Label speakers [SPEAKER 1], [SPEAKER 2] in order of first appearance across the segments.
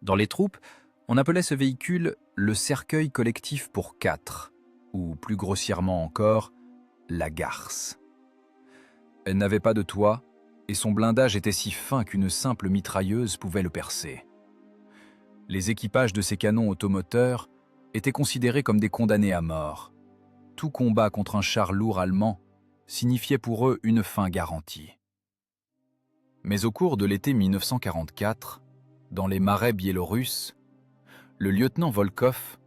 [SPEAKER 1] Dans les troupes, on appelait ce véhicule le cercueil collectif pour 4, ou plus grossièrement encore, la garce. Elle n'avait pas de toit, et son blindage était si fin qu'une simple mitrailleuse pouvait le percer. Les équipages de ces canons automoteurs étaient considérés comme des condamnés à mort. Tout combat contre un char lourd allemand signifiait pour eux une fin garantie. Mais au cours de l'été 1944, dans les marais biélorusses, le lieutenant Volkov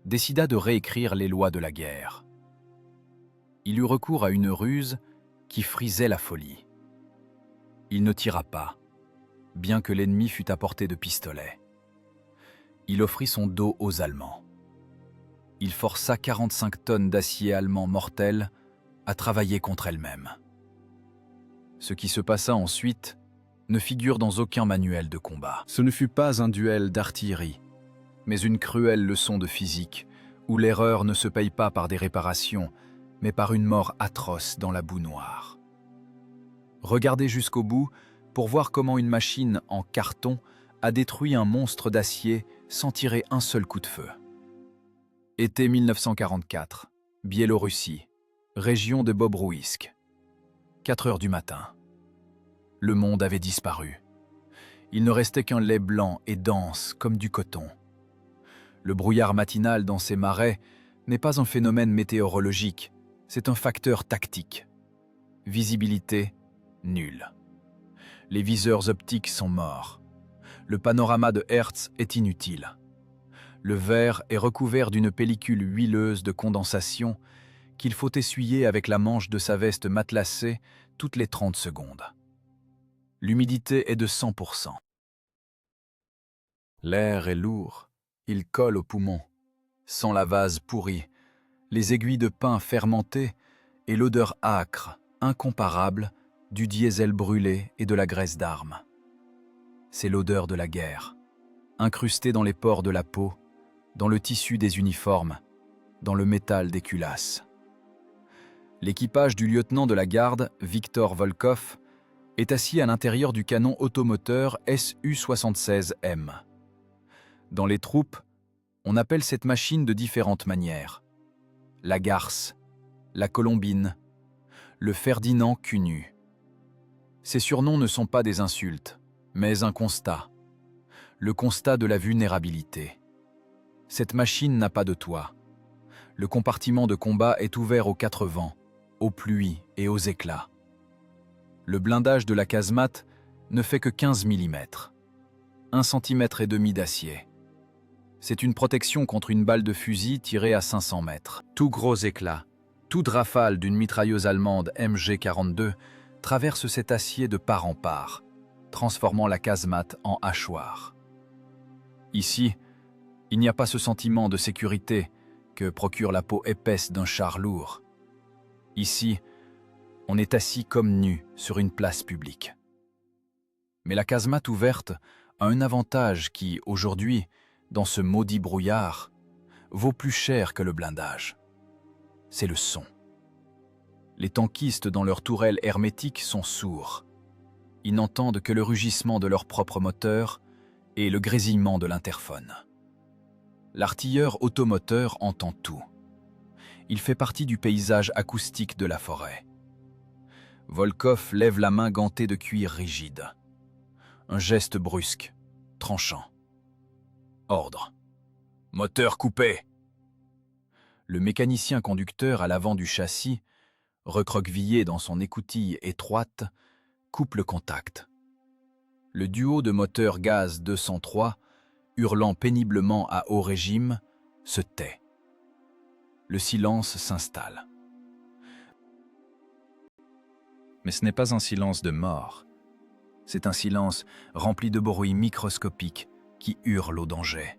[SPEAKER 1] décida de réécrire les lois de la guerre. Il eut recours à une ruse qui frisait la folie. Il ne tira pas, bien que l'ennemi fût à portée de pistolet. Il offrit son dos aux Allemands. Il força 45 tonnes d'acier allemand mortel à travailler contre elles-mêmes. Ce qui se passa ensuite ne figure dans aucun manuel de combat. Ce ne fut pas un duel d'artillerie, mais une cruelle leçon de physique, où l'erreur ne se paye pas par des réparations, mais par une mort atroce dans la boue noire. Regardez jusqu'au bout pour voir comment une machine en carton a détruit un monstre d'acier sans tirer un seul coup de feu. Été 1944, Biélorussie, région de Bobrouïsk. 4 heures du matin. Le monde avait disparu. Il ne restait qu'un lait blanc et dense comme du coton. Le brouillard matinal dans ces marais n'est pas un phénomène météorologique, c'est un facteur tactique. Visibilité nulle. Les viseurs optiques sont morts. Le panorama de Hertz est inutile. Le verre est recouvert d'une pellicule huileuse de condensation qu'il faut essuyer avec la manche de sa veste matelassée toutes les 30 secondes. L'humidité est de 100%. L'air est lourd, il colle aux poumons, sent la vase pourrie, les aiguilles de pain fermentées et l'odeur âcre, incomparable, du diesel brûlé et de la graisse d'armes. C'est l'odeur de la guerre, incrustée dans les pores de la peau, dans le tissu des uniformes, dans le métal des culasses. L'équipage du lieutenant de la garde, Viktor Volkov, est assis à l'intérieur du canon automoteur Su-76M. Dans les troupes, on appelle cette machine de différentes manières. La garce, la colombine, le Ferdinand cul-nu. Ces surnoms ne sont pas des insultes, mais un constat. Le constat de la vulnérabilité. Cette machine n'a pas de toit. Le compartiment de combat est ouvert aux 4 vents, aux pluies et aux éclats. Le blindage de la casemate ne fait que 15 mm, 1,5 cm d'acier. C'est une protection contre une balle de fusil tirée à 500 mètres. Tout gros éclat, toute rafale d'une mitrailleuse allemande MG42 traverse cet acier de part en part, transformant la casemate en hachoir. Ici, il n'y a pas ce sentiment de sécurité que procure la peau épaisse d'un char lourd. Ici, on est assis comme nu sur une place publique. Mais la casemate ouverte a un avantage qui, aujourd'hui, dans ce maudit brouillard, vaut plus cher que le blindage. C'est le son. Les tankistes dans leurs tourelles hermétiques sont sourds. Ils n'entendent que le rugissement de leur propre moteur et le grésillement de l'interphone. L'artilleur automoteur entend tout. Il fait partie du paysage acoustique de la forêt. Volkov lève la main gantée de cuir rigide. Un geste brusque, tranchant. Ordre. Moteur coupé. Le mécanicien conducteur à l'avant du châssis, recroquevillé dans son écoutille étroite, coupe le contact. Le duo de moteur gaz 203, hurlant péniblement à haut régime, se tait. Le silence s'installe. Mais ce n'est pas un silence de mort. C'est un silence rempli de bruits microscopiques qui hurlent au danger.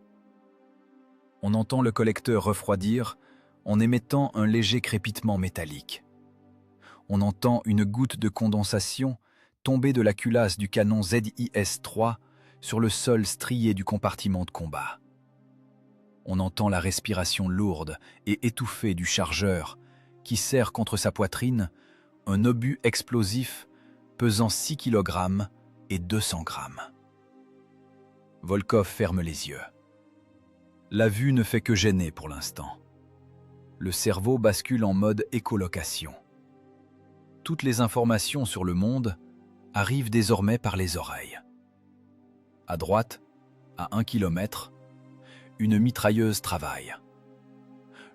[SPEAKER 1] On entend le collecteur refroidir en émettant un léger crépitement métallique. On entend une goutte de condensation tomber de la culasse du canon ZIS-3 sur le sol strié du compartiment de combat. On entend la respiration lourde et étouffée du chargeur qui serre contre sa poitrine un obus explosif pesant 6 kg et 200 grammes. Volkov ferme les yeux. La vue ne fait que gêner pour l'instant. Le cerveau bascule en mode écholocation. Toutes les informations sur le monde arrivent désormais par les oreilles. À droite, à 1 kilomètre, une mitrailleuse travaille.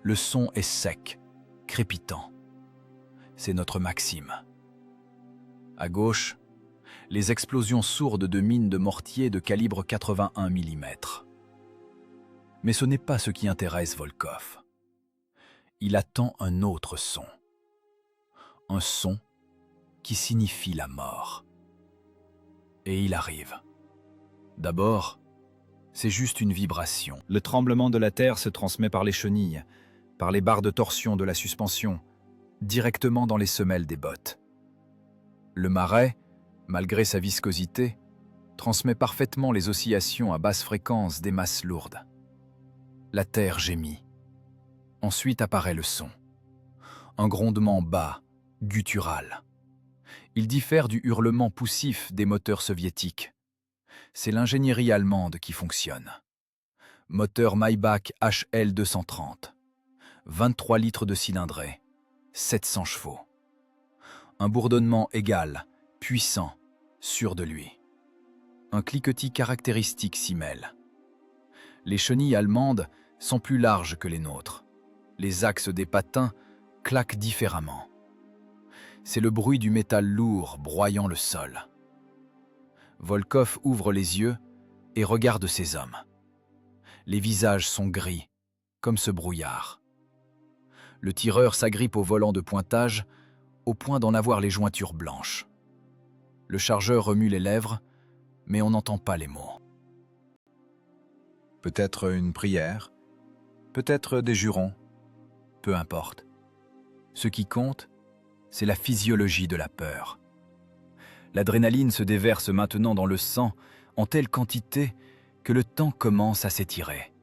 [SPEAKER 1] Le son est sec, crépitant. C'est notre Maxime. À gauche, les explosions sourdes de mines de mortier de calibre 81 mm. Mais ce n'est pas ce qui intéresse Volkov. Il attend un autre son. Un son qui signifie la mort. Et il arrive. D'abord, c'est juste une vibration. Le tremblement de la terre se transmet par les chenilles, par les barres de torsion de la suspension, directement dans les semelles des bottes. Le marais, malgré sa viscosité, transmet parfaitement les oscillations à basse fréquence des masses lourdes. La terre gémit. Ensuite apparaît le son. Un grondement bas, guttural. Il diffère du hurlement poussif des moteurs soviétiques. C'est l'ingénierie allemande qui fonctionne. Moteur Maybach HL230. 23 litres de cylindrée. 700 chevaux. Un bourdonnement égal, puissant, sûr de lui. Un cliquetis caractéristique s'y mêle. Les chenilles allemandes sont plus larges que les nôtres. Les axes des patins claquent différemment. C'est le bruit du métal lourd broyant le sol. Volkov ouvre les yeux et regarde ces hommes. Les visages sont gris, comme ce brouillard. Le tireur s'agrippe au volant de pointage, au point d'en avoir les jointures blanches. Le chargeur remue les lèvres, mais on n'entend pas les mots. Peut-être une prière, peut-être des jurons, peu importe. Ce qui compte, c'est la physiologie de la peur. L'adrénaline se déverse maintenant dans le sang en telle quantité que le temps commence à s'étirer.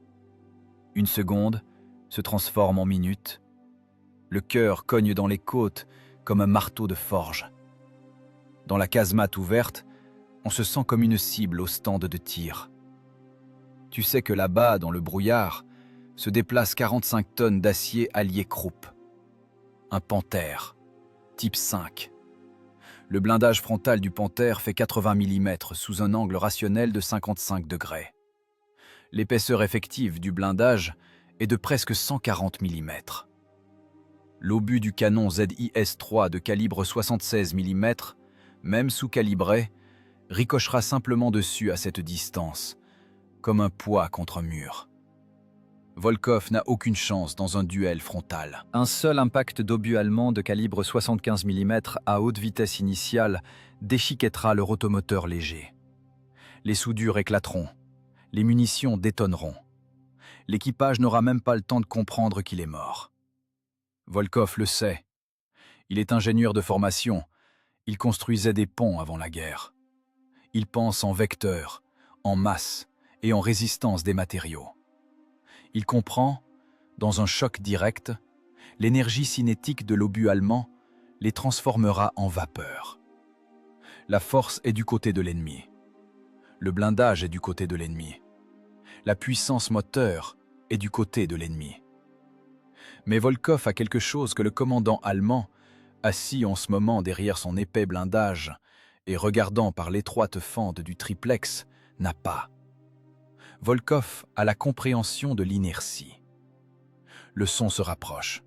[SPEAKER 1] Une seconde se transforme en minute. Le cœur cogne dans les côtes comme un marteau de forge. Dans la casemate ouverte, on se sent comme une cible au stand de tir. Tu sais que là-bas, dans le brouillard, se déplacent 45 tonnes d'acier allié Krupp. Un Panthère, type 5. Le blindage frontal du Panthère fait 80 mm sous un angle rationnel de 55 degrés. L'épaisseur effective du blindage est de presque 140 mm. L'obus du canon ZIS-3 de calibre 76 mm, même sous-calibré, ricochera simplement dessus à cette distance, comme un poids contre un mur. Volkov n'a aucune chance dans un duel frontal. Un seul impact d'obus allemand de calibre 75 mm à haute vitesse initiale déchiquettera le rotomoteur léger. Les soudures éclateront, les munitions détonneront. L'équipage n'aura même pas le temps de comprendre qu'il est mort. Volkov le sait. Il est ingénieur de formation. Il construisait des ponts avant la guerre. Il pense en vecteurs, en masse et en résistance des matériaux. Il comprend, dans un choc direct, l'énergie cinétique de l'obus allemand les transformera en vapeur. La force est du côté de l'ennemi. Le blindage est du côté de l'ennemi. La puissance moteur est du côté de l'ennemi. Mais Volkov a quelque chose que le commandant allemand, assis en ce moment derrière son épais blindage et regardant par l'étroite fente du triplex, n'a pas. Volkov a la compréhension de l'inertie. Le son se rapproche.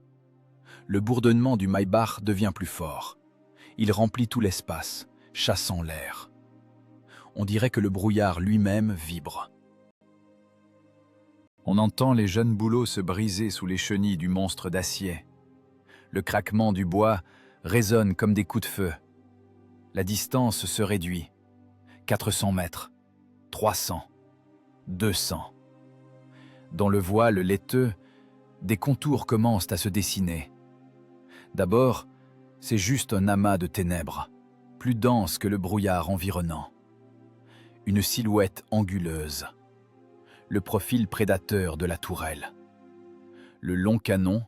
[SPEAKER 1] Le bourdonnement du Maybach devient plus fort. Il remplit tout l'espace, chassant l'air. On dirait que le brouillard lui-même vibre. On entend les jeunes bouleaux se briser sous les chenilles du monstre d'acier. Le craquement du bois résonne comme des coups de feu. La distance se réduit. 400 mètres, 300, 200. Dans le voile laiteux, des contours commencent à se dessiner. D'abord, c'est juste un amas de ténèbres, plus dense que le brouillard environnant. Une silhouette anguleuse. Le profil prédateur de la tourelle. Le long canon,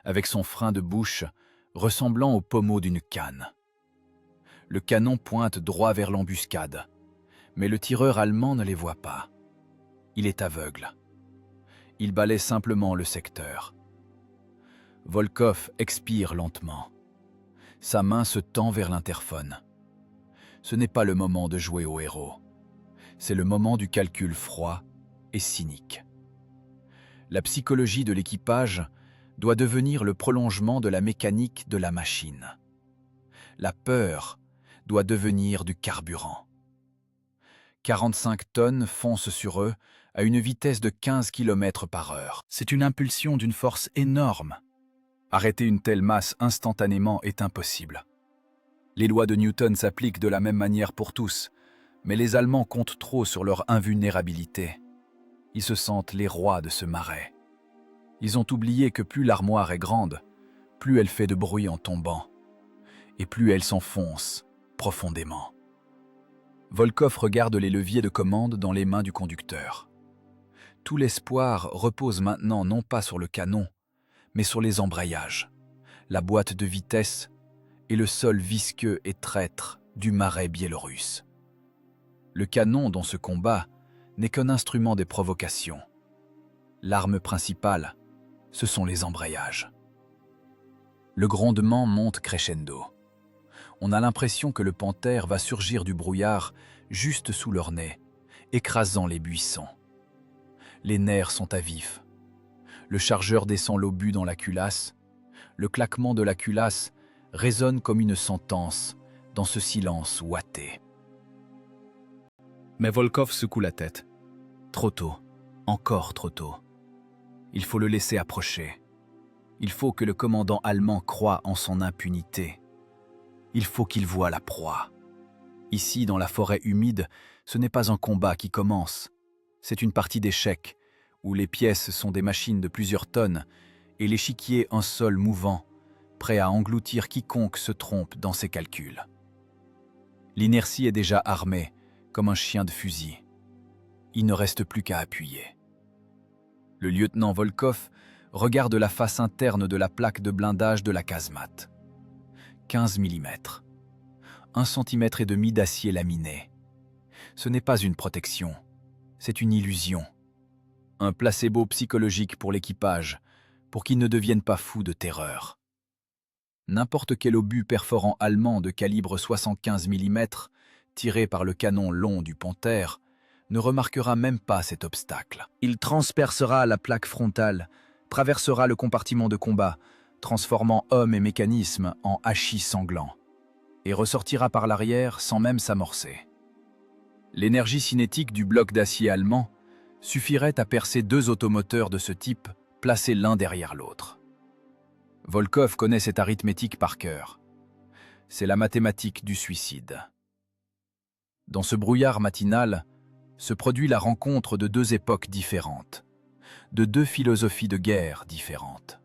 [SPEAKER 1] avec son frein de bouche, ressemblant au pommeau d'une canne. Le canon pointe droit vers l'embuscade, mais le tireur allemand ne les voit pas. Il est aveugle. Il balaie simplement le secteur. Volkov expire lentement. Sa main se tend vers l'interphone. Ce n'est pas le moment de jouer au héros. C'est le moment du calcul froid et cynique. La psychologie de l'équipage doit devenir le prolongement de la mécanique de la machine. La peur doit devenir du carburant. 45 tonnes foncent sur eux à une vitesse de 15 km/h. C'est une impulsion d'une force énorme. Arrêter une telle masse instantanément est impossible. Les lois de Newton s'appliquent de la même manière pour tous, mais les Allemands comptent trop sur leur invulnérabilité. Ils se sentent les rois de ce marais. Ils ont oublié que plus l'armoire est grande, plus elle fait de bruit en tombant, et plus elle s'enfonce profondément. Volkov regarde les leviers de commande dans les mains du conducteur. Tout l'espoir repose maintenant non pas sur le canon, mais sur les embrayages, la boîte de vitesse et le sol visqueux et traître du marais biélorusse. Le canon dans ce combat n'est qu'un instrument des provocations. L'arme principale, ce sont les embrayages. Le grondement monte crescendo. On a l'impression que le panthère va surgir du brouillard juste sous leur nez, écrasant les buissons. Les nerfs sont à vif. Le chargeur descend l'obus dans la culasse. Le claquement de la culasse résonne comme une sentence dans ce silence ouaté. Mais Volkov secoue la tête. Trop tôt, encore trop tôt. Il faut le laisser approcher. Il faut que le commandant allemand croie en son impunité. Il faut qu'il voie la proie. Ici, dans la forêt humide, ce n'est pas un combat qui commence. C'est une partie d'échecs, où les pièces sont des machines de plusieurs tonnes, et l'échiquier un sol mouvant, prêt à engloutir quiconque se trompe dans ses calculs. L'inertie est déjà armée, comme un chien de fusil. Il ne reste plus qu'à appuyer. Le lieutenant Volkov regarde la face interne de la plaque de blindage de la casemate. 15 mm. 1,5 cm d'acier laminé. Ce n'est pas une protection, c'est une illusion. Un placebo psychologique pour l'équipage, pour qu'il ne devienne pas fou de terreur. N'importe quel obus perforant allemand de calibre 75 mm, tiré par le canon long du panthère, ne remarquera même pas cet obstacle. Il transpercera la plaque frontale, traversera le compartiment de combat, transformant homme et mécanisme en hachis sanglants, et ressortira par l'arrière sans même s'amorcer. L'énergie cinétique du bloc d'acier allemand suffirait à percer 2 automoteurs de ce type, placés l'un derrière l'autre. Volkov connaît cette arithmétique par cœur. C'est la mathématique du suicide. Dans ce brouillard matinal se produit la rencontre de 2 époques différentes, de 2 philosophies de guerre différentes.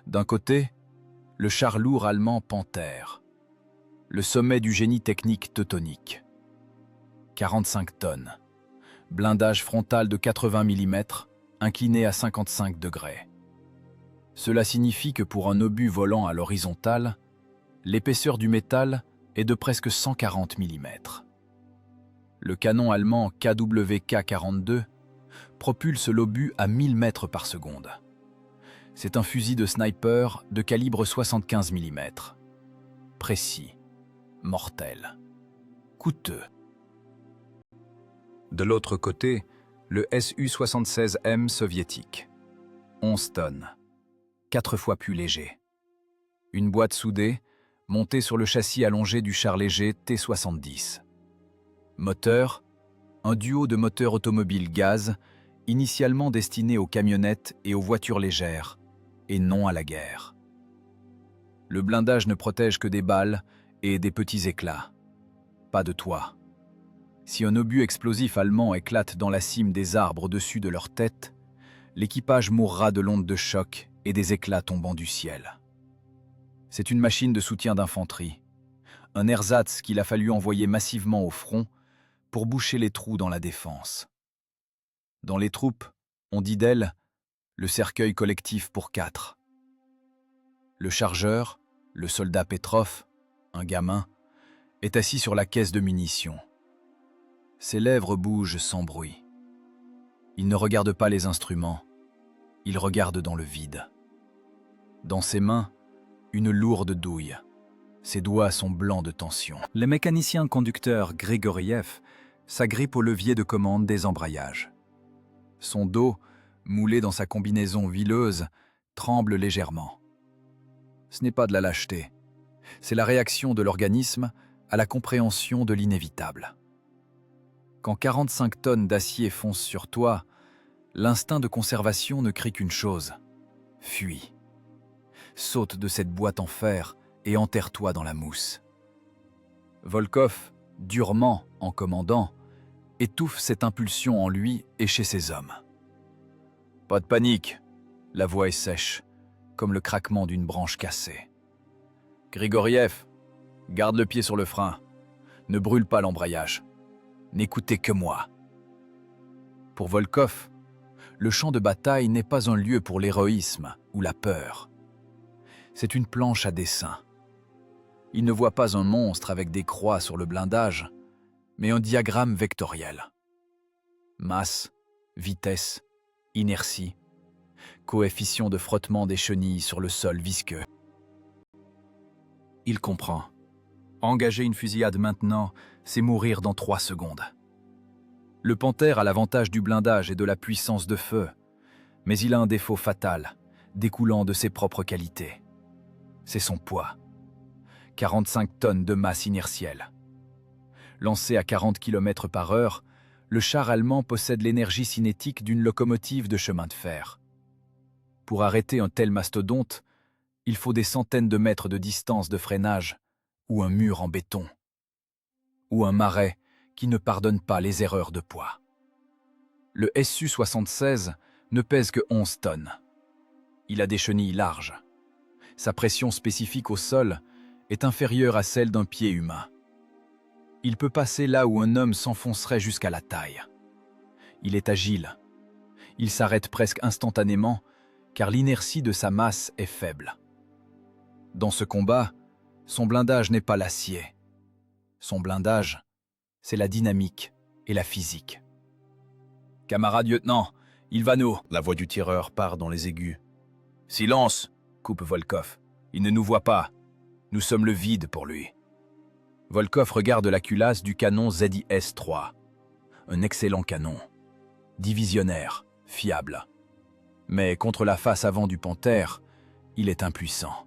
[SPEAKER 1] D'un côté, le char lourd allemand Panthère, le sommet du génie technique teutonique. 45 tonnes, blindage frontal de 80 mm, incliné à 55 degrés. Cela signifie que pour un obus volant à l'horizontale, l'épaisseur du métal est de presque 140 mm. Le canon allemand KWK-42 propulse l'obus à 1000 mètres par seconde. C'est un fusil de sniper de calibre 75 mm. Précis, mortel, coûteux. De l'autre côté, le Su-76M soviétique. 11 tonnes, 4 fois plus léger. Une boîte soudée, montée sur le châssis allongé du char léger T-70. Moteur, un duo de moteurs automobiles gaz, initialement destiné aux camionnettes et aux voitures légères, et non à la guerre. Le blindage ne protège que des balles et des petits éclats. Pas de toit. Si un obus explosif allemand éclate dans la cime des arbres au-dessus de leur tête, l'équipage mourra de l'onde de choc et des éclats tombant du ciel. C'est une machine de soutien d'infanterie, un ersatz qu'il a fallu envoyer massivement au front pour boucher les trous dans la défense. Dans les troupes, on dit d'elle le cercueil collectif pour 4. Le chargeur, le soldat Petrov, un gamin, est assis sur la caisse de munitions. Ses lèvres bougent sans bruit. Il ne regarde pas les instruments, il regarde dans le vide. Dans ses mains, une lourde douille. Ses doigts sont blancs de tension. Le mécanicien conducteur Grigoriev s'agrippe au levier de commande des embrayages. Son dos, moulé dans sa combinaison vileuse, tremble légèrement. Ce n'est pas de la lâcheté, c'est la réaction de l'organisme à la compréhension de l'inévitable. Quand 45 tonnes d'acier foncent sur toi, l'instinct de conservation ne crie qu'une chose: fuis. Saute de cette boîte en fer et enterre-toi dans la mousse. Volkov, durement en commandant, étouffe cette impulsion en lui et chez ses hommes. Pas de panique, la voix est sèche, comme le craquement d'une branche cassée. Grigoriev, garde le pied sur le frein, ne brûle pas l'embrayage, n'écoutez que moi. Pour Volkov, le champ de bataille n'est pas un lieu pour l'héroïsme ou la peur. C'est une planche à dessin. Il ne voit pas un monstre avec des croix sur le blindage, mais un diagramme vectoriel. Masse, vitesse, inertie, coefficient de frottement des chenilles sur le sol visqueux. Il comprend. Engager une fusillade maintenant, c'est mourir dans 3 secondes. Le Panthère a l'avantage du blindage et de la puissance de feu, mais il a un défaut fatal, découlant de ses propres qualités. C'est son poids. 45 tonnes de masse inertielle. Lancé à 40 km/h, le char allemand possède l'énergie cinétique d'une locomotive de chemin de fer. Pour arrêter un tel mastodonte, il faut des centaines de mètres de distance de freinage, ou un mur en béton, ou un marais qui ne pardonne pas les erreurs de poids. Le Su-76 ne pèse que 11 tonnes. Il a des chenilles larges. Sa pression spécifique au sol est inférieure à celle d'un pied humain. Il peut passer là où un homme s'enfoncerait jusqu'à la taille. Il est agile. Il s'arrête presque instantanément car l'inertie de sa masse est faible. Dans ce combat, son blindage n'est pas l'acier. Son blindage, c'est la dynamique et la physique. « Camarade lieutenant, il va nous !» La voix du tireur part dans les aigus. « Silence !» coupe Volkov. « Il ne nous voit pas. Nous sommes le vide pour lui. » Volkov regarde la culasse du canon ZIS-3. Un excellent canon. Divisionnaire, fiable. Mais contre la face avant du Panthère, il est impuissant.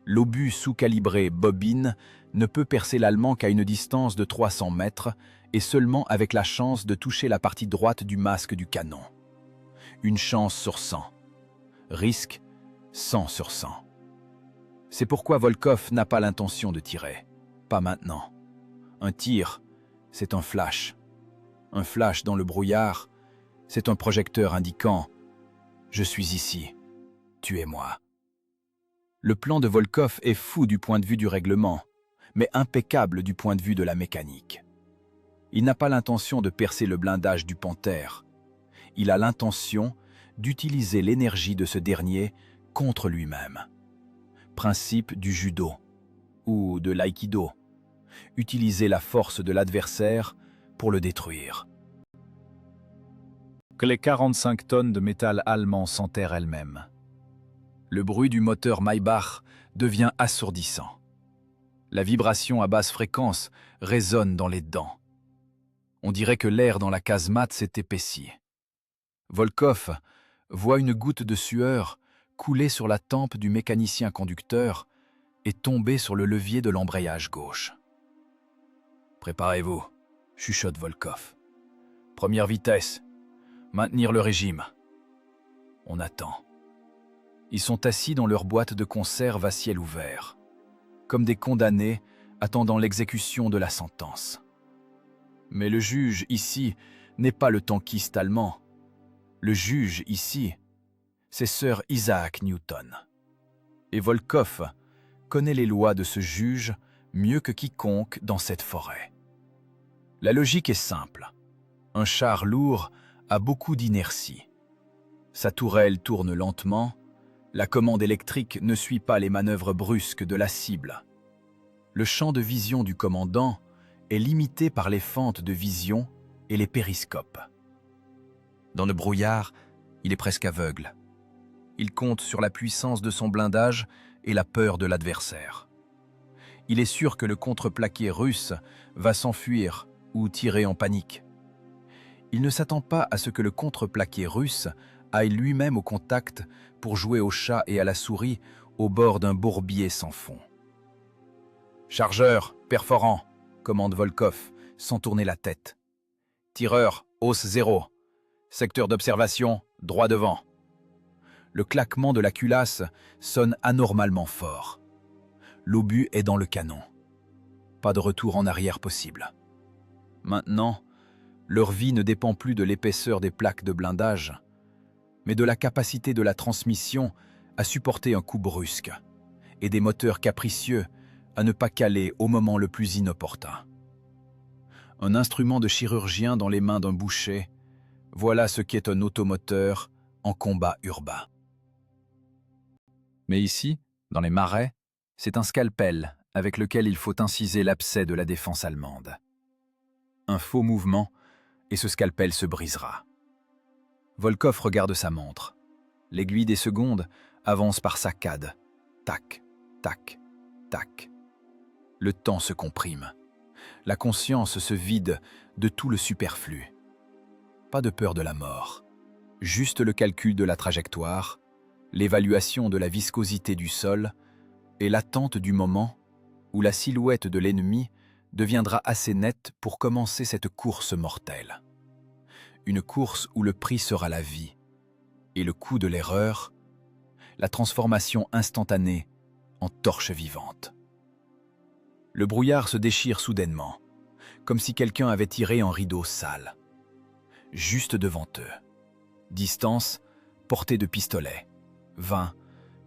[SPEAKER 1] L'obus sous-calibré Bobine ne peut percer l'Allemand qu'à une distance de 300 mètres et seulement avec la chance de toucher la partie droite du masque du canon. Une chance sur 100. Risque 100 sur 100. C'est pourquoi Volkov n'a pas l'intention de tirer. Pas maintenant. Un tir, c'est un flash. Un flash dans le brouillard, c'est un projecteur indiquant « Je suis ici, tuez-moi ». Le plan de Volkov est fou du point de vue du règlement, mais impeccable du point de vue de la mécanique. Il n'a pas l'intention de percer le blindage du Panthère. Il a l'intention d'utiliser l'énergie de ce dernier contre lui-même. Principe du judo ou de l'aïkido. Utiliser la force de l'adversaire pour le détruire. Que les 45 tonnes de métal allemand s'enterrent elles-mêmes. Le bruit du moteur Maybach devient assourdissant. La vibration à basse fréquence résonne dans les dents. On dirait que l'air dans la casemate s'est épaissi. Volkov voit une goutte de sueur couler sur la tempe du mécanicien conducteur et tomber sur le levier de l'embrayage gauche. « Préparez-vous », chuchote Volkov. « Première vitesse, maintenir le régime. » On attend. Ils sont assis dans leur boîte de conserve à ciel ouvert, comme des condamnés attendant l'exécution de la sentence. Mais le juge, ici, n'est pas le tankiste allemand. Le juge, ici, c'est Sir Isaac Newton. Et Volkov connaît les lois de ce juge mieux que quiconque dans cette forêt. La logique est simple. Un char lourd a beaucoup d'inertie. Sa tourelle tourne lentement, la commande électrique ne suit pas les manœuvres brusques de la cible. Le champ de vision du commandant est limité par les fentes de vision et les périscopes. Dans le brouillard, il est presque aveugle. Il compte sur la puissance de son blindage et la peur de l'adversaire. Il est sûr que le contreplaqué russe va s'enfuir ou tirer en panique. Il ne s'attend pas à ce que le contreplaqué russe aille lui-même au contact pour jouer au chat et à la souris au bord d'un bourbier sans fond. « Chargeur, perforant !» commande Volkov, sans tourner la tête. « Tireur, hausse 0. Secteur d'observation, droit devant. » Le claquement de la culasse sonne anormalement fort. L'obus est dans le canon. Pas de retour en arrière possible. Maintenant, leur vie ne dépend plus de l'épaisseur des plaques de blindage, mais de la capacité de la transmission à supporter un coup brusque et des moteurs capricieux à ne pas caler au moment le plus inopportun. Un instrument de chirurgien dans les mains d'un boucher, voilà ce qu'est un automoteur en combat urbain. Mais ici, dans les marais, c'est un scalpel avec lequel il faut inciser l'abcès de la défense allemande. Un faux mouvement, et ce scalpel se brisera. Volkov regarde sa montre. L'aiguille des secondes avance par saccades. Tac, tac, tac. Le temps se comprime. La conscience se vide de tout le superflu. Pas de peur de la mort. Juste le calcul de la trajectoire, l'évaluation de la viscosité du sol et l'attente du moment où la silhouette de l'ennemi deviendra assez nette pour commencer cette course mortelle. Une course où le prix sera la vie, et le coup de l'erreur, la transformation instantanée en torche vivante. Le brouillard se déchire soudainement, comme si quelqu'un avait tiré en rideau sale. Juste devant eux. Distance, portée de pistolet, 20,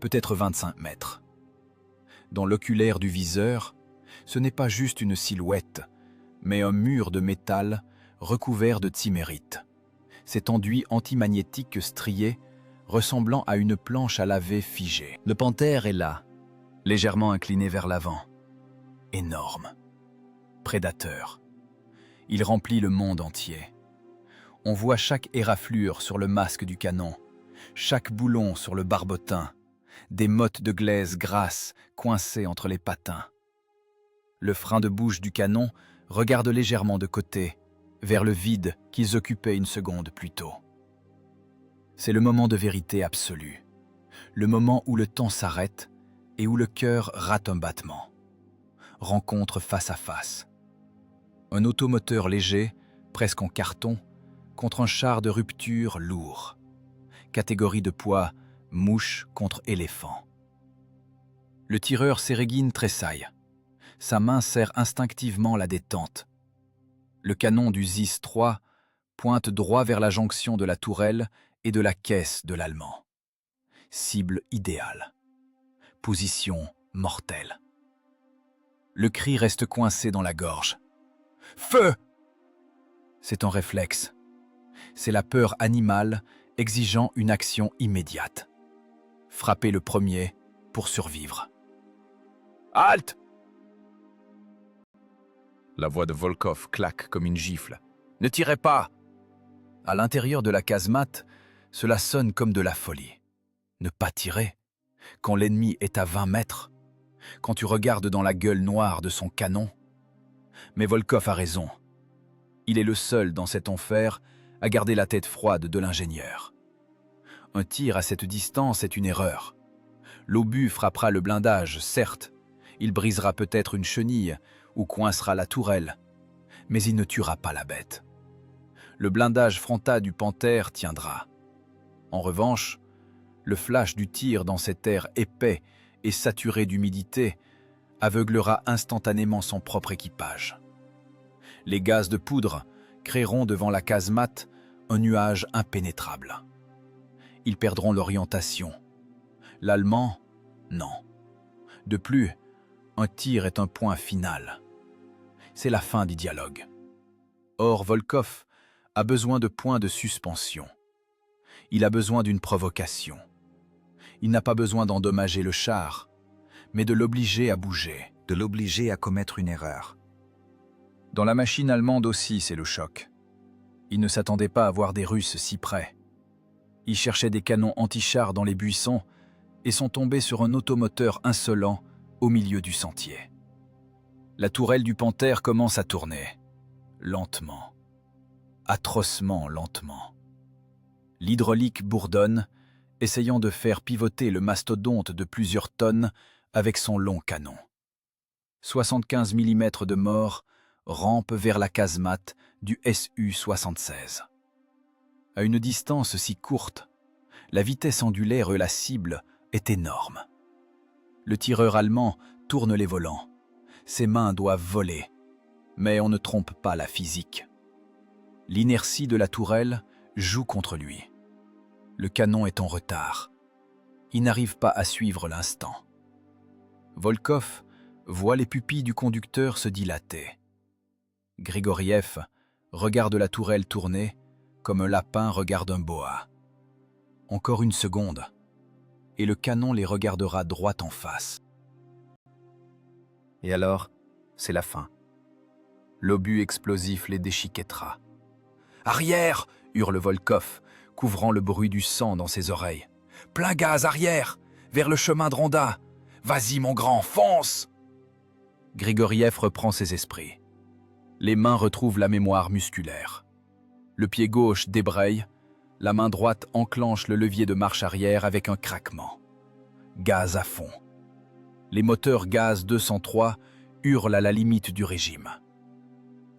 [SPEAKER 1] peut-être 25 mètres. Dans l'oculaire du viseur, ce n'est pas juste une silhouette, mais un mur de métal recouvert de tsimérite. Cet enduit antimagnétique strié, ressemblant à une planche à laver figée. Le panthère est là, légèrement incliné vers l'avant. Énorme. Prédateur. Il remplit le monde entier. On voit chaque éraflure sur le masque du canon, chaque boulon sur le barbotin, des mottes de glaise grasses coincées entre les patins. Le frein de bouche du canon regarde légèrement de côté, vers le vide qu'ils occupaient une seconde plus tôt. C'est le moment de vérité absolue, le moment où le temps s'arrête et où le cœur rate un battement. Rencontre face à face. Un automoteur léger, presque en carton, contre un char de rupture lourd. Catégorie de poids, mouche contre éléphant. Le tireur Séréguine tressaille. Sa main serre instinctivement la détente. Le canon du ZIS-3 pointe droit vers la jonction de la tourelle et de la caisse de l'Allemand. Cible idéale. Position mortelle. Le cri reste coincé dans la gorge. « Feu !» C'est un réflexe. C'est la peur animale exigeant une action immédiate. Frapper le premier pour survivre. « Halte !» La voix de Volkov claque comme une gifle. « Ne tirez pas !» À l'intérieur de la casemate, cela sonne comme de la folie. Ne pas tirer quand l'ennemi est à 20 mètres, quand tu regardes dans la gueule noire de son canon. Mais Volkov a raison. Il est le seul dans cet enfer à garder la tête froide de l'ingénieur. Un tir à cette distance est une erreur. L'obus frappera le blindage, certes. Il brisera peut-être une chenille ou coincera la tourelle, mais il ne tuera pas la bête. Le blindage frontal du panthère tiendra. En revanche, le flash du tir dans cet air épais et saturé d'humidité aveuglera instantanément son propre équipage. Les gaz de poudre créeront devant la casemate un nuage impénétrable. Ils perdront l'orientation. L'Allemand, non. De plus, un tir est un point final. C'est la fin du dialogue. Or, Volkov a besoin de points de suspension. Il a besoin d'une provocation. Il n'a pas besoin d'endommager le char, mais de l'obliger à bouger, de l'obliger à commettre une erreur. Dans la machine allemande aussi, c'est le choc. Il ne s'attendait pas à voir des Russes si près. Ils cherchaient des canons anti-chars dans les buissons et sont tombés sur un automoteur insolent au milieu du sentier. La tourelle du Panthère commence à tourner, lentement, atrocement lentement. L'hydraulique bourdonne, essayant de faire pivoter le mastodonte de plusieurs tonnes avec son long canon. 75 mm de mort rampe vers la casemate du Su-76. À une distance si courte, la vitesse angulaire et la cible est énorme. Le tireur allemand tourne les volants. Ses mains doivent voler, mais on ne trompe pas la physique. L'inertie de la tourelle joue contre lui. Le canon est en retard. Il n'arrive pas à suivre l'instant. Volkov voit les pupilles du conducteur se dilater. Grigoriev regarde la tourelle tourner comme un lapin regarde un boa. Encore une seconde, et le canon les regardera droit en face. Et alors, c'est la fin. L'obus explosif les déchiquettera. « Arrière !» hurle Volkov, couvrant le bruit du sang dans ses oreilles. « Plein gaz, arrière ! Vers le chemin de Ronda ! Vas-y, mon grand, fonce !» Grigoriev reprend ses esprits. Les mains retrouvent la mémoire musculaire. Le pied gauche débraye, la main droite enclenche le levier de marche arrière avec un craquement. Gaz à fond. Les moteurs gaz 203 hurlent à la limite du régime.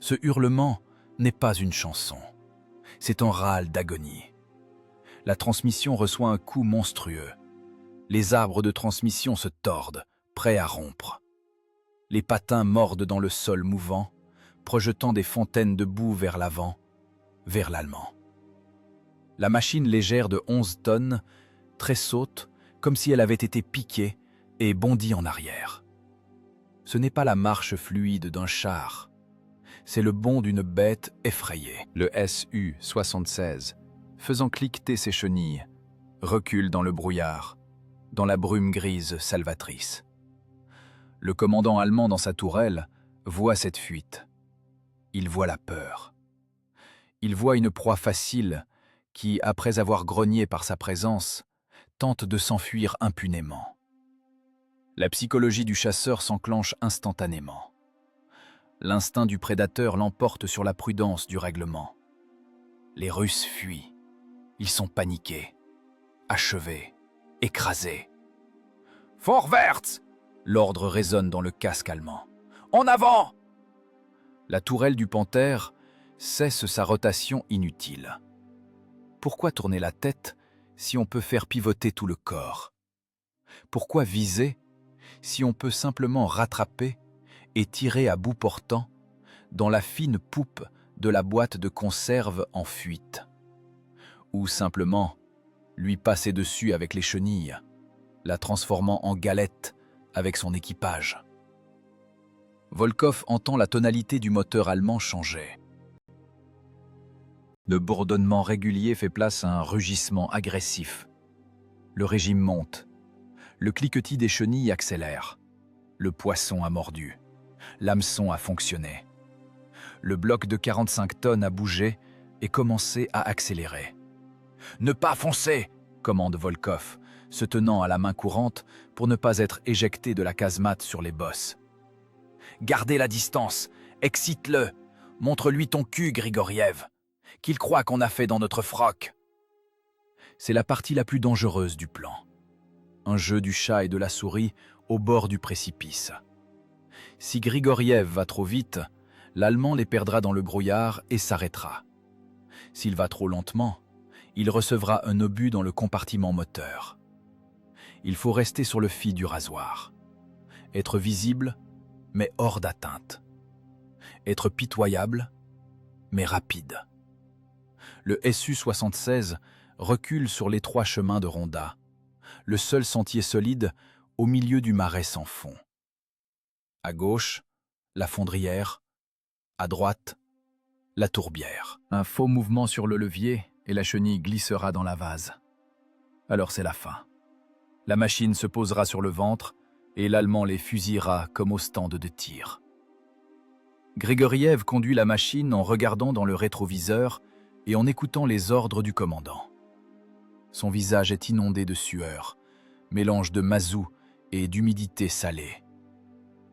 [SPEAKER 1] Ce hurlement n'est pas une chanson. C'est un râle d'agonie. La transmission reçoit un coup monstrueux. Les arbres de transmission se tordent, prêts à rompre. Les patins mordent dans le sol mouvant, projetant des fontaines de boue vers l'avant, vers l'Allemand. La machine légère de 11 tonnes tressaute comme si elle avait été piquée et bondit en arrière. Ce n'est pas la marche fluide d'un char, c'est le bond d'une bête effrayée. Le Su-76, faisant cliqueter ses chenilles, recule dans le brouillard, dans la brume grise salvatrice. Le commandant allemand dans sa tourelle voit cette fuite. Il voit la peur. Il voit une proie facile qui, après avoir grogné par sa présence, tente de s'enfuir impunément. La psychologie du chasseur s'enclenche instantanément. L'instinct du prédateur l'emporte sur la prudence du règlement. Les Russes fuient. Ils sont paniqués, achevés, écrasés. « Vorwärts !» l'ordre résonne dans le casque allemand. « En avant !» La tourelle du Panthère cesse sa rotation inutile. Pourquoi tourner la tête si on peut faire pivoter tout le corps? Pourquoi viser si on peut simplement rattraper et tirer à bout portant dans la fine poupe de la boîte de conserve en fuite? Ou simplement lui passer dessus avec les chenilles, la transformant en galette avec son équipage? Volkov entend la tonalité du moteur allemand changer. Le bourdonnement régulier fait place à un rugissement agressif. Le régime monte. Le cliquetis des chenilles accélère. Le poisson a mordu. L'hameçon a fonctionné. Le bloc de 45 tonnes a bougé et commencé à accélérer. « Ne pas foncer !» commande Volkov, se tenant à la main courante pour ne pas être éjecté de la casemate sur les bosses. « Gardez la distance, excite-le, montre-lui ton cul, Grigoriev, qu'il croit qu'on a fait dans notre froc. » C'est la partie la plus dangereuse du plan. Un jeu du chat et de la souris au bord du précipice. Si Grigoriev va trop vite, l'Allemand les perdra dans le brouillard et s'arrêtera. S'il va trop lentement, il recevra un obus dans le compartiment moteur. Il faut rester sur le fil du rasoir. Être visible, mais hors d'atteinte. Être pitoyable, mais rapide. Le Su-76 recule sur l'étroit chemin de Ronda, le seul sentier solide au milieu du marais sans fond. À gauche, la fondrière. À droite, la tourbière. Un faux mouvement sur le levier et la chenille glissera dans la vase. Alors c'est la fin. La machine se posera sur le ventre et l'Allemand les fusillera comme au stand de tir. Grigoriev conduit la machine en regardant dans le rétroviseur et en écoutant les ordres du commandant. Son visage est inondé de sueur, mélange de mazout et d'humidité salée.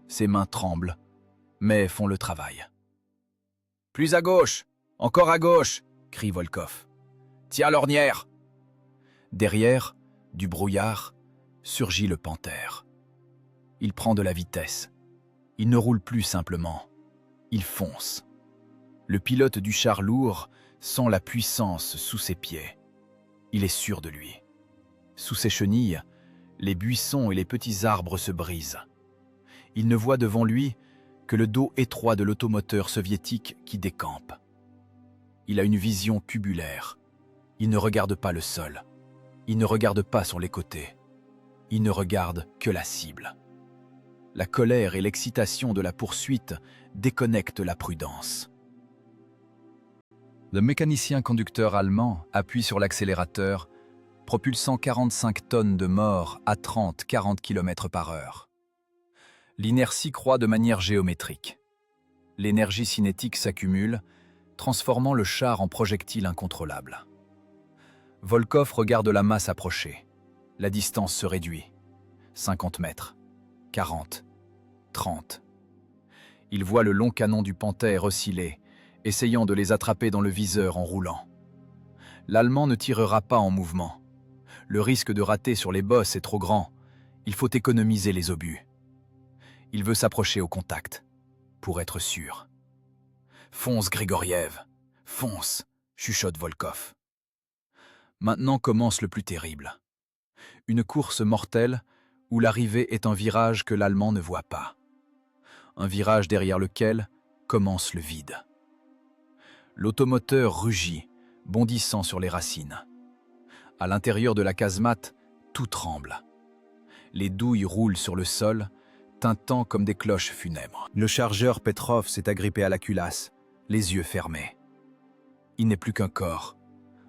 [SPEAKER 1] Ses mains tremblent, mais font le travail. « Plus à gauche, encore à gauche !» crie Volkov. « Tiens l'ornière !» Derrière, du brouillard, surgit le panthère. Il prend de la vitesse. Il ne roule plus simplement. Il fonce. Le pilote du char lourd sent la puissance sous ses pieds. Il est sûr de lui. Sous ses chenilles, les buissons et les petits arbres se brisent. Il ne voit devant lui que le dos étroit de l'automoteur soviétique qui décampe. Il a une vision cubulaire. Il ne regarde pas le sol. Il ne regarde pas sur les côtés. Il ne regarde que la cible. La colère et l'excitation de la poursuite déconnectent la prudence. Le mécanicien conducteur allemand appuie sur l'accélérateur, propulsant 45 tonnes de morts à 30-40 km/h. L'inertie croît de manière géométrique. L'énergie cinétique s'accumule, transformant le char en projectile incontrôlable. Volkov regarde la masse approcher. La distance se réduit. 50 mètres, 40, 30. Il voit le long canon du panthère osciller, essayant de les attraper dans le viseur en roulant. L'Allemand ne tirera pas en mouvement. Le risque de rater sur les bosses est trop grand. Il faut économiser les obus. Il veut s'approcher au contact, pour être sûr. « Fonce, Grigoriev, fonce !» chuchote Volkov. Maintenant commence le plus terrible. Une course mortelle où l'arrivée est un virage que l'Allemand ne voit pas. Un virage derrière lequel commence le vide. L'automoteur rugit, bondissant sur les racines. À l'intérieur de la casemate, tout tremble. Les douilles roulent sur le sol, tintant comme des cloches funèbres. Le chargeur Petrov s'est agrippé à la culasse, les yeux fermés. Il n'est plus qu'un corps,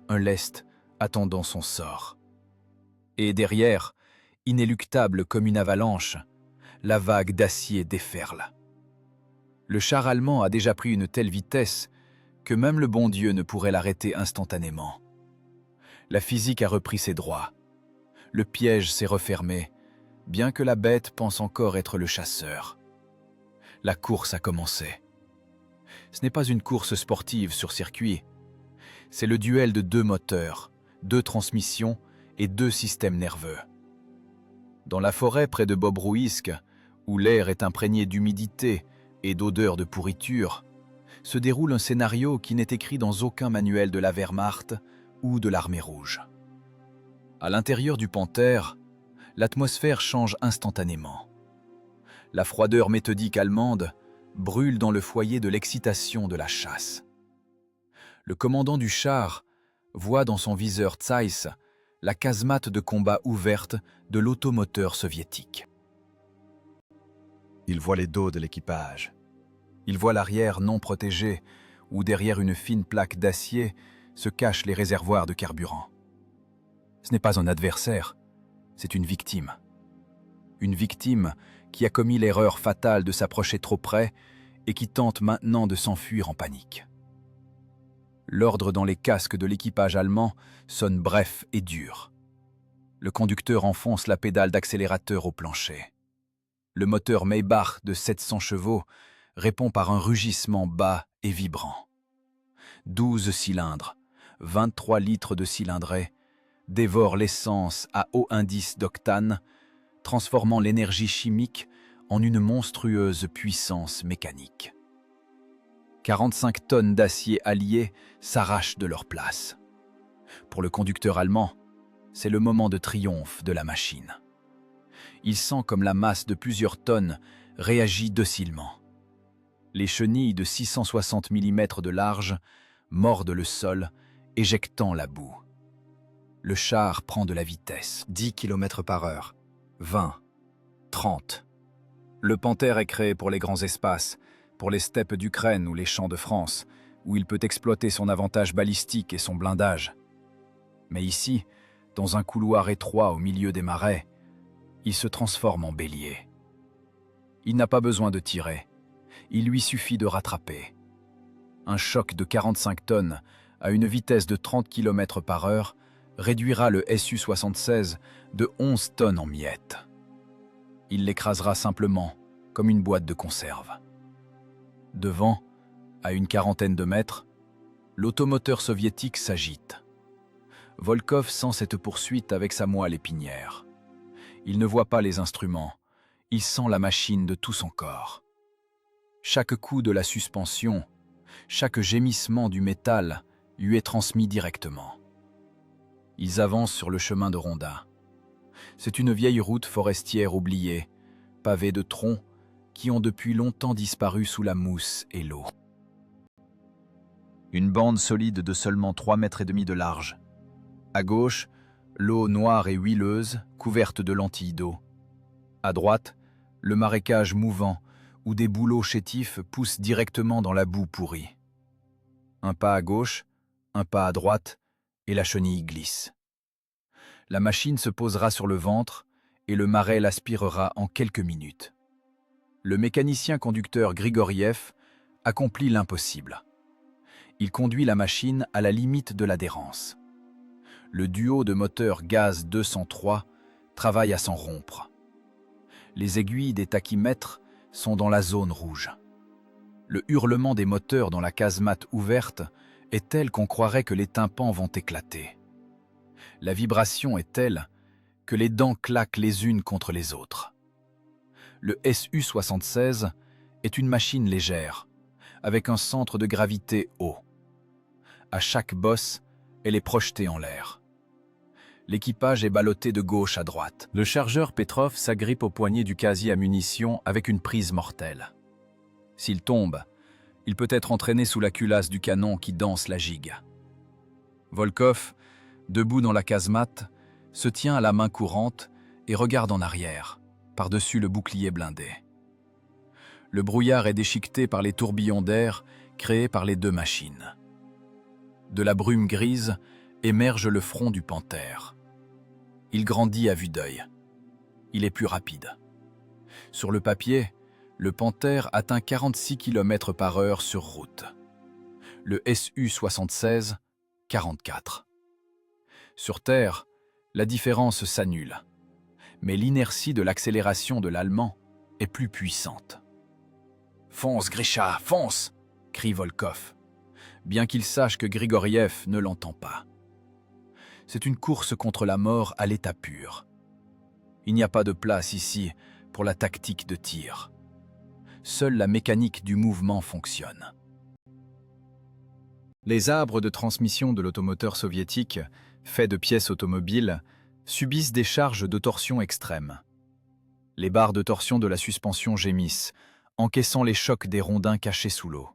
[SPEAKER 1] un lest attendant son sort. Et derrière, inéluctable comme une avalanche, la vague d'acier déferle. Le char allemand a déjà pris une telle vitesse que même le bon Dieu ne pourrait l'arrêter instantanément. La physique a repris ses droits. Le piège s'est refermé, bien que la bête pense encore être le chasseur. La course a commencé. Ce n'est pas une course sportive sur circuit. C'est le duel de 2 moteurs, 2 transmissions et 2 systèmes nerveux. Dans la forêt près de Bobrouïsk, où l'air est imprégné d'humidité et d'odeur de pourriture, se déroule un scénario qui n'est écrit dans aucun manuel de la Wehrmacht ou de l'Armée rouge. À l'intérieur du panthère, l'atmosphère change instantanément. La froideur méthodique allemande brûle dans le foyer de l'excitation de la chasse. Le commandant du char voit dans son viseur Zeiss la casemate de combat ouverte de l'automoteur soviétique. Il voit les dos de l'équipage. Il voit l'arrière non protégé, où derrière une fine plaque d'acier se cachent les réservoirs de carburant. Ce n'est pas un adversaire, c'est une victime. Une victime qui a commis l'erreur fatale de s'approcher trop près et qui tente maintenant de s'enfuir en panique. L'ordre dans les casques de l'équipage allemand sonne bref et dur. Le conducteur enfonce la pédale d'accélérateur au plancher. Le moteur Maybach de 700 chevaux répond par un rugissement bas et vibrant. 12 cylindres, 23 litres de cylindrée, dévorent l'essence à haut indice d'octane, transformant l'énergie chimique en une monstrueuse puissance mécanique. 45 tonnes d'acier allié s'arrachent de leur place. Pour le conducteur allemand, c'est le moment de triomphe de la machine. Il sent comme la masse de plusieurs tonnes réagit docilement. Les chenilles de 660 mm de large mordent le sol, éjectant la boue. Le char prend de la vitesse, 10 km/h, 20, 30. Le panthère est créé pour les grands espaces, pour les steppes d'Ukraine ou les champs de France, où il peut exploiter son avantage balistique et son blindage. Mais ici, dans un couloir étroit au milieu des marais, il se transforme en bélier. Il n'a pas besoin de tirer, il lui suffit de rattraper. Un choc de 45 tonnes à une vitesse de 30 km/h, réduira le Su-76 de 11 tonnes en miettes. Il l'écrasera simplement, comme une boîte de conserve. Devant, à une quarantaine de mètres, l'automoteur soviétique s'agite. Volkov sent cette poursuite avec sa moelle épinière. Il ne voit pas les instruments, il sent la machine de tout son corps. Chaque coup de la suspension, chaque gémissement du métal lui est transmis directement. Ils avancent sur le chemin de Rondin. C'est une vieille route forestière oubliée, pavée de troncs qui ont depuis longtemps disparu sous la mousse et l'eau. Une bande solide de seulement 3,5 mètres de large. À gauche, l'eau noire et huileuse, couverte de lentilles d'eau. À droite, le marécage mouvant, où des bouleaux chétifs poussent directement dans la boue pourrie. Un pas à gauche, un pas à droite, et la chenille glisse. La machine se posera sur le ventre, et le marais l'aspirera en quelques minutes. Le mécanicien conducteur Grigoriev accomplit l'impossible. Il conduit la machine à la limite de l'adhérence. Le duo de moteurs gaz 203 travaille à s'en rompre. Les aiguilles des tachymètres sont dans la zone rouge. Le hurlement des moteurs dans la casemate ouverte est tel qu'on croirait que les tympans vont éclater. La vibration est telle que les dents claquent les unes contre les autres. Le Su-76 est une machine légère, avec un centre de gravité haut. À chaque bosse, elle est projetée en l'air. L'équipage est ballotté de gauche à droite. Le chargeur Petrov s'agrippe au poignet du casier à munitions avec une prise mortelle. S'il tombe, il peut être entraîné sous la culasse du canon qui danse la gigue. Volkov, debout dans la casemate, se tient à la main courante et regarde en arrière, par-dessus le bouclier blindé. Le brouillard est déchiqueté par les tourbillons d'air créés par les deux machines. De la brume grise émerge le front du panthère. Il grandit à vue d'œil. Il est plus rapide. Sur le papier, le panthère atteint 46 km/h sur route. Le Su-76, 44. Sur Terre, la différence s'annule. Mais l'inertie de l'accélération de l'Allemand est plus puissante. « Fonce, Grisha, fonce !» crie Volkov, bien qu'il sache que Grigoriev ne l'entend pas. C'est une course contre la mort à l'état pur. Il n'y a pas de place ici pour la tactique de tir. Seule la mécanique du mouvement fonctionne. Les arbres de transmission de l'automoteur soviétique, faits de pièces automobiles, subissent des charges de torsion extrêmes. Les barres de torsion de la suspension gémissent, encaissant les chocs des rondins cachés sous l'eau.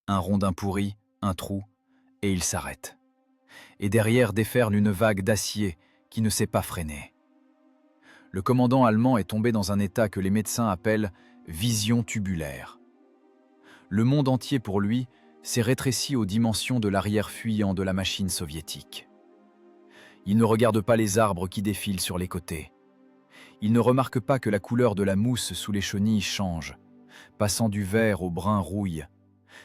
[SPEAKER 1] Un rondin pourri, un trou, et il s'arrête. Et derrière déferle une vague d'acier qui ne sait pas freiner. Le commandant allemand est tombé dans un état que les médecins appellent « vision tubulaire ». Le monde entier pour lui s'est rétréci aux dimensions de l'arrière fuyant de la machine soviétique. Il ne regarde pas les arbres qui défilent sur les côtés. Il ne remarque pas que la couleur de la mousse sous les chenilles change, passant du vert au brun rouille,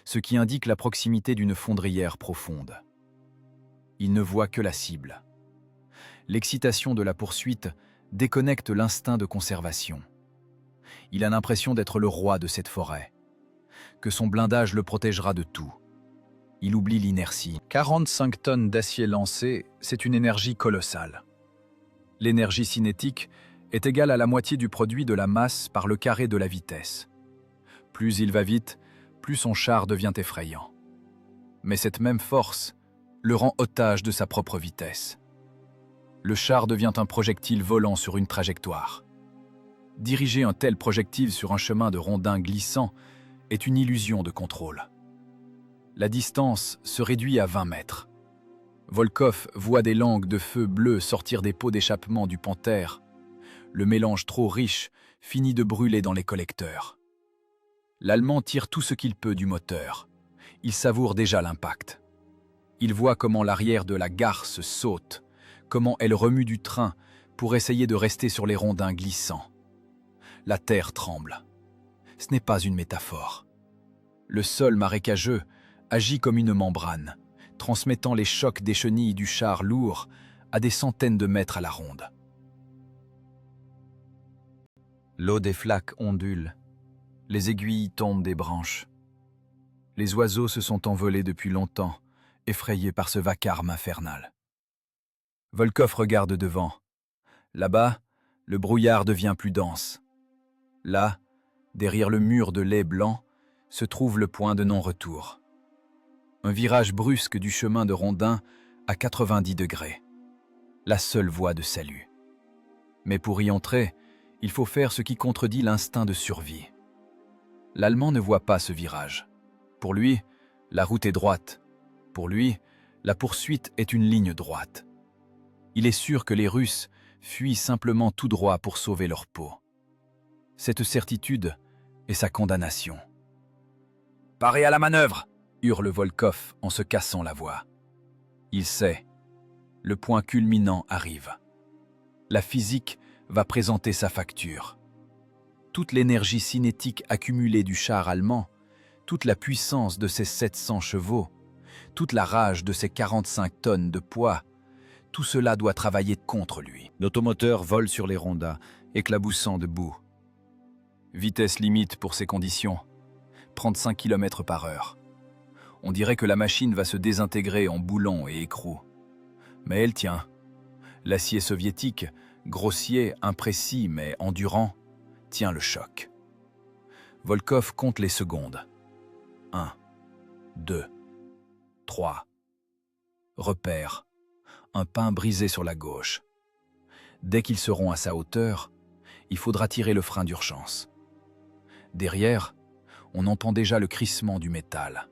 [SPEAKER 1] ce qui indique la proximité d'une fondrière profonde. Il ne voit que la cible. L'excitation de la poursuite déconnecte l'instinct de conservation. Il a l'impression d'être le roi de cette forêt, que son blindage le protégera de tout. Il oublie l'inertie. 45 tonnes d'acier lancé, c'est une énergie colossale. L'énergie cinétique est égale à la moitié du produit de la masse par le carré de la vitesse. Plus il va vite, plus son char devient effrayant. Mais cette même force le rend otage de sa propre vitesse. Le char devient un projectile volant sur une trajectoire. Diriger un tel projectile sur un chemin de rondins glissant est une illusion de contrôle. La distance se réduit à 20 mètres. Volkov voit des langues de feu bleu sortir des pots d'échappement du panthère. Le mélange trop riche finit de brûler dans les collecteurs. L'Allemand tire tout ce qu'il peut du moteur. Il savoure déjà l'impact. Il voit comment l'arrière de la garce saute, comment elle remue du train pour essayer de rester sur les rondins glissants. La terre tremble. Ce n'est pas une métaphore. Le sol marécageux agit comme une membrane, transmettant les chocs des chenilles du char lourd à des centaines de mètres à la ronde. L'eau des flaques ondule, les aiguilles tombent des branches. Les oiseaux se sont envolés depuis longtemps, effrayés par ce vacarme infernal. Volkov regarde devant. Là-bas, le brouillard devient plus dense. Là, derrière le mur de lait blanc, se trouve le point de non-retour. Un virage brusque du chemin de Rondin à 90 degrés. La seule voie de salut. Mais pour y entrer, il faut faire ce qui contredit l'instinct de survie. L'Allemand ne voit pas ce virage. Pour lui, la route est droite. Pour lui, la poursuite est une ligne droite. Il est sûr que les Russes fuient simplement tout droit pour sauver leur peau. Cette certitude est sa condamnation. « Parez à la manœuvre !» hurle Volkov en se cassant la voix. Il sait, le point culminant arrive. La physique va présenter sa facture. Toute l'énergie cinétique accumulée du char allemand, toute la puissance de ses 700 chevaux, toute la rage de ses 45 tonnes de poids, tout cela doit travailler contre lui. L'automoteur vole sur les rondas, éclaboussant de boue. Vitesse limite pour ces conditions, 35 km/h. On dirait que la machine va se désintégrer en boulons et écrous. Mais elle tient. L'acier soviétique, grossier, imprécis mais endurant, tient le choc. Volkov compte les secondes. 1, 2, 3. Repère. Un pin brisé sur la gauche. Dès qu'ils seront à sa hauteur, il faudra tirer le frein d'urgence. Derrière, on entend déjà le crissement du métal.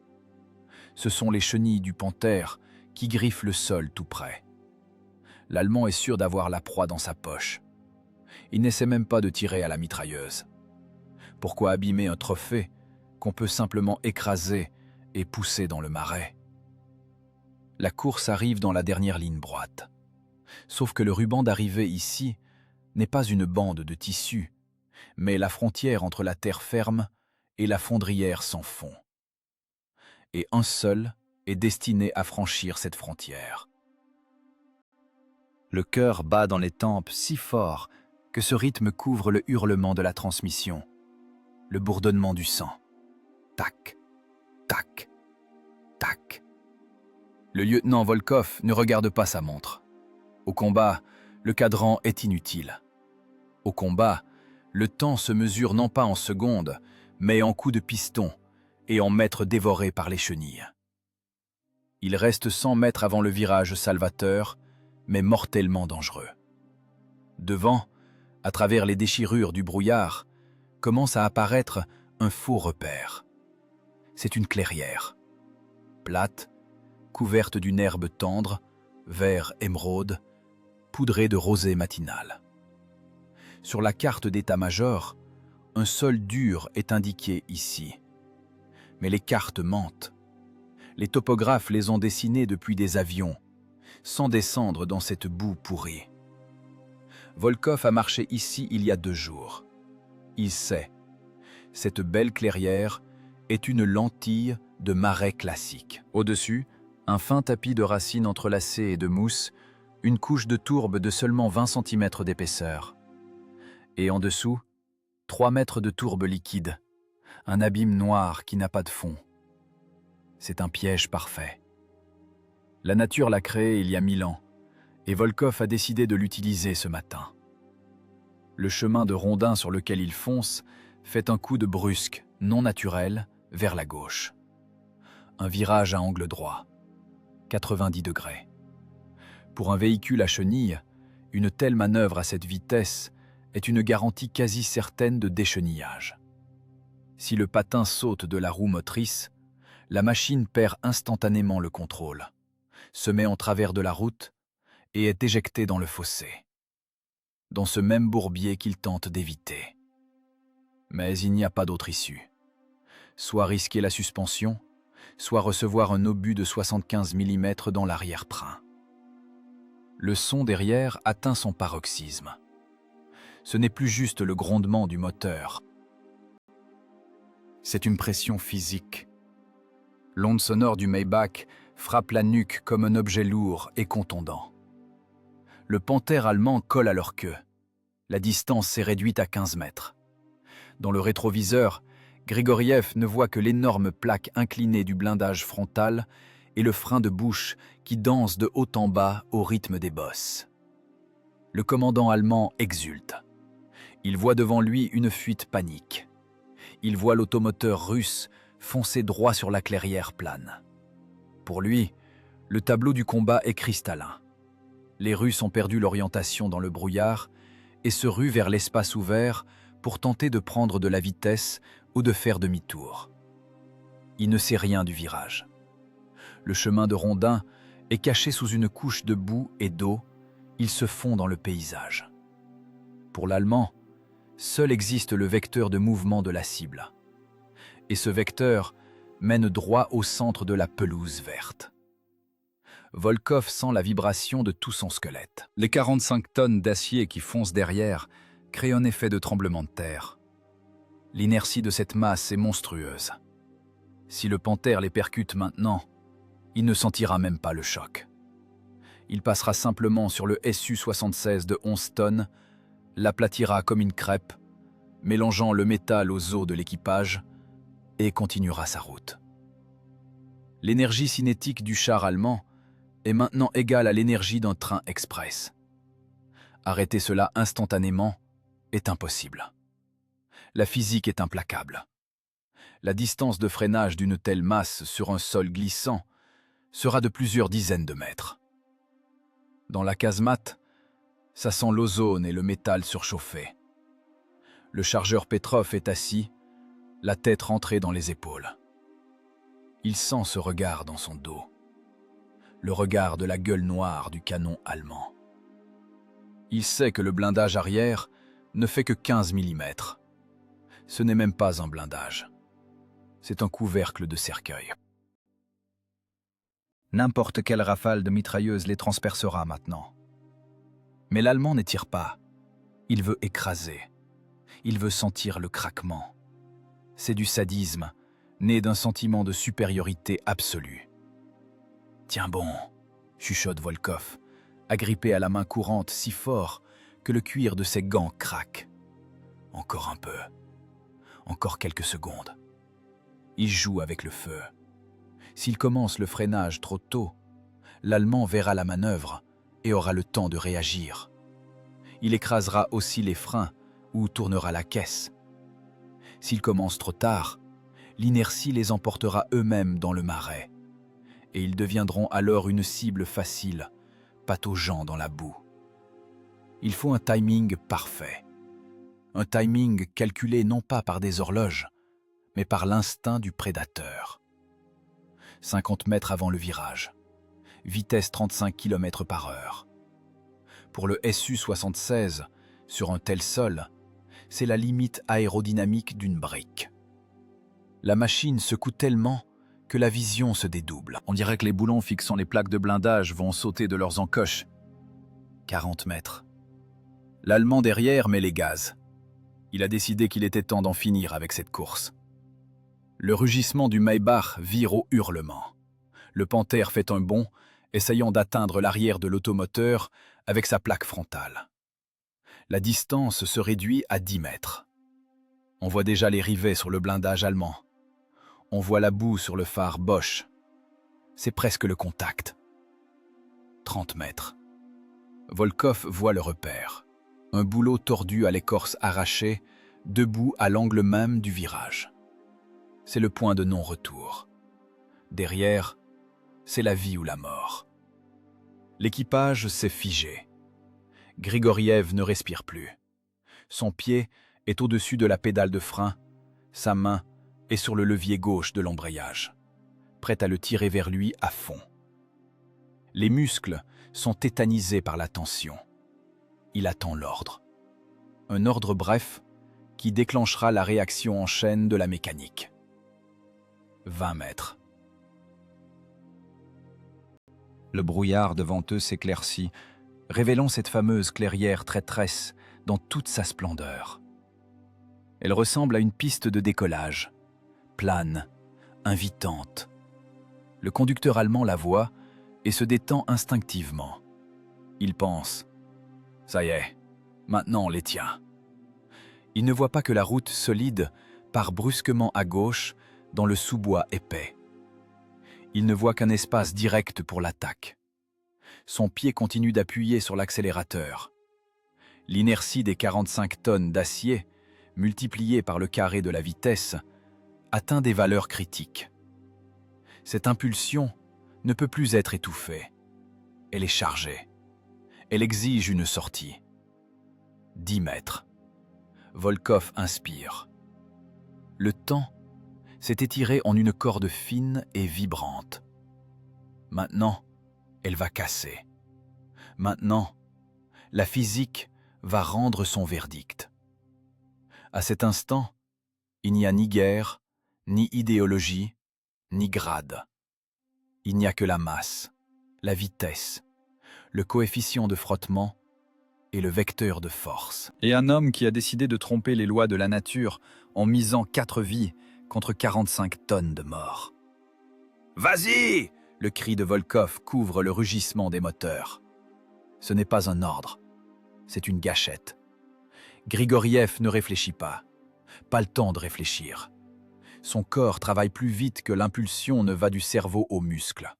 [SPEAKER 1] Ce sont les chenilles du panthère qui griffent le sol tout près. L'Allemand est sûr d'avoir la proie dans sa poche. Il n'essaie même pas de tirer à la mitrailleuse. Pourquoi abîmer un trophée qu'on peut simplement écraser et pousser dans le marais? La course arrive dans la dernière ligne droite. Sauf que le ruban d'arrivée ici n'est pas une bande de tissu, mais la frontière entre la terre ferme et la fondrière sans fond. Et un seul est destiné à franchir cette frontière. Le cœur bat dans les tempes si fort que ce rythme couvre le hurlement de la transmission, le bourdonnement du sang. Tac, tac, tac. Le lieutenant Volkov ne regarde pas sa montre. Au combat, le cadran est inutile. Au combat, le temps se mesure non pas en secondes, mais en coups de piston et en mètres dévorés par les chenilles. Il reste 100 mètres avant le virage salvateur, mais mortellement dangereux. Devant, à travers les déchirures du brouillard, commence à apparaître un faux repère. C'est une clairière. Plate, couverte d'une herbe tendre, vert émeraude, poudrée de rosée matinale. Sur la carte d'état-major, un sol dur est indiqué ici. Mais les cartes mentent. Les topographes les ont dessinées depuis des avions, sans descendre dans cette boue pourrie. Volkov a marché ici il y a 2 jours. Il sait, cette belle clairière est une lentille de marais classique. Au-dessus, un fin tapis de racines entrelacées et de mousse, une couche de tourbe de seulement 20 cm d'épaisseur. Et en dessous, 3 mètres de tourbe liquide, un abîme noir qui n'a pas de fond. C'est un piège parfait. La nature l'a créé il y a 1000 ans, et Volkov a décidé de l'utiliser ce matin. Le chemin de Rondin sur lequel il fonce fait un coup de brusque, non naturel, vers la gauche. Un virage à angle droit, 90 degrés. Pour un véhicule à chenilles, une telle manœuvre à cette vitesse est une garantie quasi certaine de déchenillage. Si le patin saute de la roue motrice, la machine perd instantanément le contrôle, se met en travers de la route et est éjectée dans le fossé, dans ce même bourbier qu'il tente d'éviter. Mais il n'y a pas d'autre issue. Soit risquer la suspension, soit recevoir un obus de 75 mm dans l'arrière-train. Le son derrière atteint son paroxysme. Ce n'est plus juste le grondement du moteur. C'est une pression physique. L'onde sonore du Maybach frappent la nuque comme un objet lourd et contondant. Le panthère allemand colle à leur queue. La distance s'est réduite à 15 mètres. Dans le rétroviseur, Grigoriev ne voit que l'énorme plaque inclinée du blindage frontal et le frein de bouche qui danse de haut en bas au rythme des bosses. Le commandant allemand exulte. Il voit devant lui une fuite panique. Il voit l'automoteur russe foncer droit sur la clairière plane. Pour lui, le tableau du combat est cristallin. Les Russes ont perdu l'orientation dans le brouillard et se ruent vers l'espace ouvert pour tenter de prendre de la vitesse ou de faire demi-tour. Il ne sait rien du virage. Le chemin de Rondin est caché sous une couche de boue et d'eau, il se fond dans le paysage. Pour l'Allemand, seul existe le vecteur de mouvement de la cible. Et ce vecteur mène droit au centre de la pelouse verte. Volkov sent la vibration de tout son squelette. Les 45 tonnes d'acier qui foncent derrière créent un effet de tremblement de terre. L'inertie de cette masse est monstrueuse. Si le panthère les percute maintenant, il ne sentira même pas le choc. Il passera simplement sur le Su-76 de 11 tonnes, l'aplatira comme une crêpe, mélangeant le métal aux os de l'équipage, et continuera sa route. L'énergie cinétique du char allemand est maintenant égale à l'énergie d'un train express. Arrêter cela instantanément est impossible. La physique est implacable. La distance de freinage d'une telle masse sur un sol glissant sera de plusieurs dizaines de mètres. Dans la casemate, ça sent l'ozone et le métal surchauffé. Le chargeur Petrov est assis, la tête rentrée dans les épaules. Il sent ce regard dans son dos, le regard de la gueule noire du canon allemand. Il sait que le blindage arrière ne fait que 15 mm. Ce n'est même pas un blindage. C'est un couvercle de cercueil. N'importe quelle rafale de mitrailleuse les transpercera maintenant. Mais l'Allemand ne tire pas. Il veut écraser. Il veut sentir le craquement. C'est du sadisme, né d'un sentiment de supériorité absolue. « Tiens bon », chuchote Volkov, agrippé à la main courante si fort que le cuir de ses gants craque. Encore un peu. Encore quelques secondes. Il joue avec le feu. S'il commence le freinage trop tôt, l'Allemand verra la manœuvre et aura le temps de réagir. Il écrasera aussi les freins ou tournera la caisse. S'il commence trop tard, l'inertie les emportera eux-mêmes dans le marais, et ils deviendront alors une cible facile, pataugeant dans la boue. Il faut un timing parfait. Un timing calculé non pas par des horloges, mais par l'instinct du prédateur. 50 mètres avant le virage. Vitesse 35 km/h. Pour le Su-76, sur un tel sol, c'est la limite aérodynamique d'une brique. La machine secoue tellement que la vision se dédouble. On dirait que les boulons fixant les plaques de blindage vont sauter de leurs encoches. 40 mètres. L'Allemand derrière met les gaz. Il a décidé qu'il était temps d'en finir avec cette course. Le rugissement du Maybach vire au hurlement. Le panthère fait un bond, essayant d'atteindre l'arrière de l'automoteur avec sa plaque frontale. La distance se réduit à 10 mètres. On voit déjà les rivets sur le blindage allemand. On voit la boue sur le phare Bosch. C'est presque le contact. 30 mètres. Volkov voit le repère. Un bouleau tordu à l'écorce arrachée, debout à l'angle même du virage. C'est le point de non-retour. Derrière, c'est la vie ou la mort. L'équipage s'est figé. Grigoriev ne respire plus. Son pied est au-dessus de la pédale de frein, sa main est sur le levier gauche de l'embrayage, prête à le tirer vers lui à fond. Les muscles sont tétanisés par la tension. Il attend l'ordre. Un ordre bref qui déclenchera la réaction en chaîne de la mécanique. 20 mètres. Le brouillard devant eux s'éclaircit, révélant cette fameuse clairière traîtresse dans toute sa splendeur. Elle ressemble à une piste de décollage, plane, invitante. Le conducteur allemand la voit et se détend instinctivement. Il pense « Ça y est, maintenant on les tient ». Il ne voit pas que la route solide part brusquement à gauche dans le sous-bois épais. Il ne voit qu'un espace direct pour l'attaque. Son pied continue d'appuyer sur l'accélérateur. L'inertie des 45 tonnes d'acier, multipliée par le carré de la vitesse, atteint des valeurs critiques. Cette impulsion ne peut plus être étouffée. Elle est chargée. Elle exige une sortie. 10 mètres. Volkov inspire. Le temps s'est étiré en une corde fine et vibrante. Maintenant, elle va casser. Maintenant, la physique va rendre son verdict. À cet instant, il n'y a ni guerre, ni idéologie, ni grade. Il n'y a que la masse, la vitesse, le coefficient de frottement et le vecteur de force. Et un homme qui a décidé de tromper les lois de la nature en misant 4 vies contre 45 tonnes de morts. « Vas-y !» Le cri de Volkov couvre le rugissement des moteurs. Ce n'est pas un ordre, c'est une gâchette. Grigoriev ne réfléchit pas le temps de réfléchir. Son corps travaille plus vite que l'impulsion ne va du cerveau aux muscles.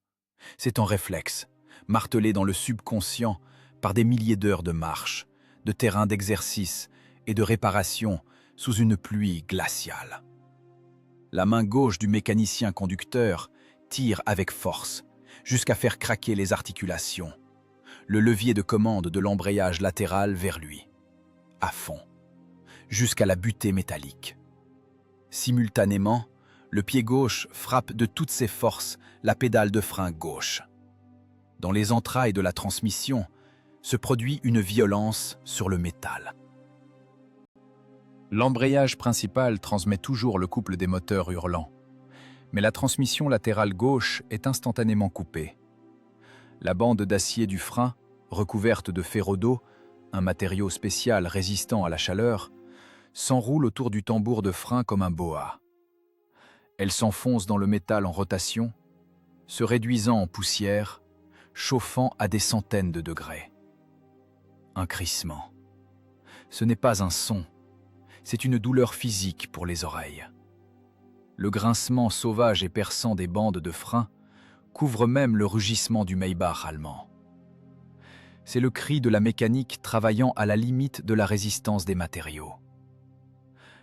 [SPEAKER 1] C'est en réflexe, martelé dans le subconscient par des milliers d'heures de marche, de terrain d'exercice et de réparation sous une pluie glaciale. La main gauche du mécanicien conducteur tire avec force, jusqu'à faire craquer les articulations. Le levier de commande de l'embrayage latéral vers lui, à fond, jusqu'à la butée métallique. Simultanément, le pied gauche frappe de toutes ses forces la pédale de frein gauche. Dans les entrailles de la transmission se produit une violence sur le métal. L'embrayage principal transmet toujours le couple des moteurs hurlants, mais la transmission latérale gauche est instantanément coupée. La bande d'acier du frein, recouverte de ferro-dos, un matériau spécial résistant à la chaleur, s'enroule autour du tambour de frein comme un boa. Elle s'enfonce dans le métal en rotation, se réduisant en poussière, chauffant à des centaines de degrés. Un crissement. Ce n'est pas un son, c'est une douleur physique pour les oreilles. Le grincement sauvage et perçant des bandes de frein couvre même le rugissement du Maybach allemand. C'est le cri de la mécanique travaillant à la limite de la résistance des matériaux.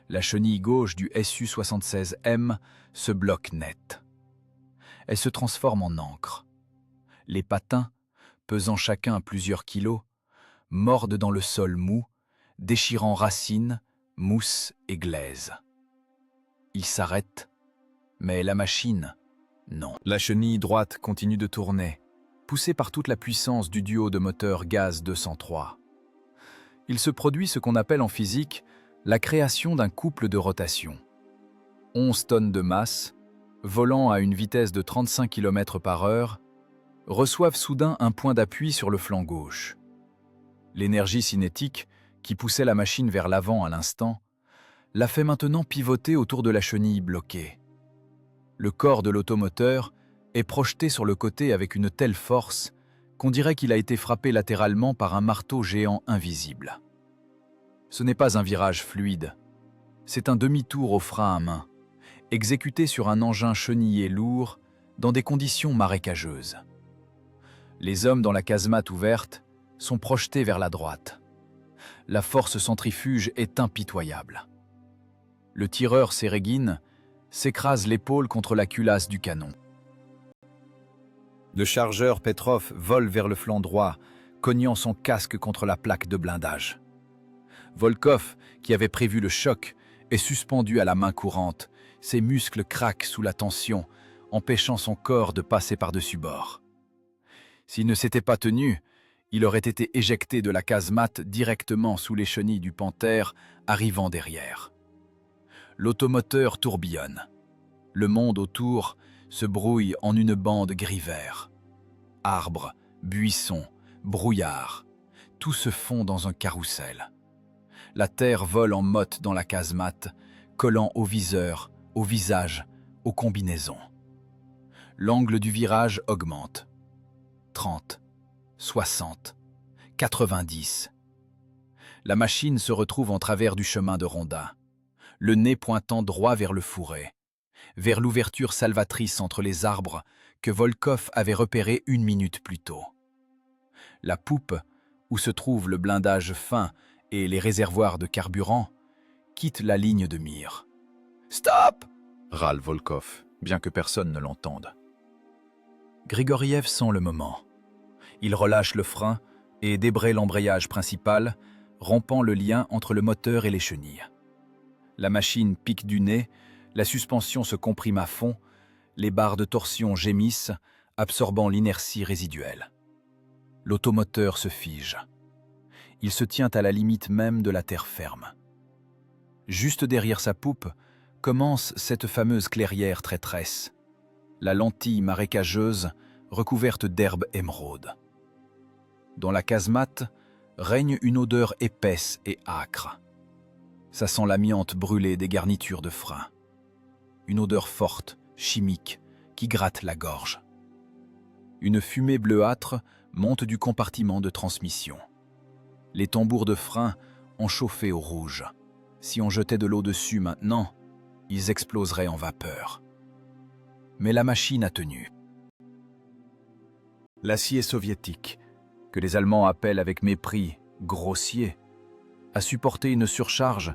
[SPEAKER 1] La chenille gauche du Su-76M se bloque net. Elle se transforme en encre. Les patins, pesant chacun plusieurs kilos, mordent dans le sol mou, déchirant racines, mousse et glaise. Il s'arrête, mais la machine, non. La chenille droite continue de tourner, poussée par toute la puissance du duo de moteurs gaz 203. Il se produit ce qu'on appelle en physique la création d'un couple de rotation. 11 tonnes de masse, volant à une vitesse de 35 km/h, reçoivent soudain un point d'appui sur le flanc gauche. L'énergie cinétique, qui poussait la machine vers l'avant à l'instant, la fait maintenant pivoter autour de la chenille bloquée. Le corps de l'automoteur est projeté sur le côté avec une telle force qu'on dirait qu'il a été frappé latéralement par un marteau géant invisible. Ce n'est pas un virage fluide, c'est un demi-tour au frein à main, exécuté sur un engin chenillé lourd dans des conditions marécageuses. Les hommes dans la casemate ouverte sont projetés vers la droite. La force centrifuge est impitoyable. Le tireur Séréguine s'écrase l'épaule contre la culasse du canon. Le chargeur Petrov vole vers le flanc droit, cognant son casque contre la plaque de blindage. Volkov, qui avait prévu le choc, est suspendu à la main courante. Ses muscles craquent sous la tension, empêchant son corps de passer par-dessus bord. S'il ne s'était pas tenu, il aurait été éjecté de la casemate directement sous les chenilles du panthère, arrivant derrière. L'automoteur tourbillonne. Le monde autour se brouille en une bande gris-vert. Arbres, buissons, brouillard, tout se fond dans un carrousel. La terre vole en motte dans la casemate, collant au viseur, au visage, aux combinaisons. L'angle du virage augmente. 30, 60, 90. La machine se retrouve en travers du chemin de Ronda, le nez pointant droit vers le fourré, vers l'ouverture salvatrice entre les arbres que Volkov avait repérée 1 minute plus tôt. La poupe, où se trouve le blindage fin et les réservoirs de carburant, quitte la ligne de mire. « Stop !» râle Volkov, bien que personne ne l'entende. Grigoriev sent le moment. Il relâche le frein et débraye l'embrayage principal, rompant le lien entre le moteur et les chenilles. La machine pique du nez, la suspension se comprime à fond, les barres de torsion gémissent, absorbant l'inertie résiduelle. L'automoteur se fige. Il se tient à la limite même de la terre ferme. Juste derrière sa poupe commence cette fameuse clairière traîtresse, la lentille marécageuse recouverte d'herbe émeraude. Dans la casemate règne une odeur épaisse et âcre. Ça sent l'amiante brûlée des garnitures de frein. Une odeur forte, chimique, qui gratte la gorge. Une fumée bleuâtre monte du compartiment de transmission. Les tambours de frein ont chauffé au rouge. Si on jetait de l'eau dessus maintenant, ils exploseraient en vapeur. Mais la machine a tenu. L'acier soviétique, que les Allemands appellent avec mépris « grossier », a supporté une surcharge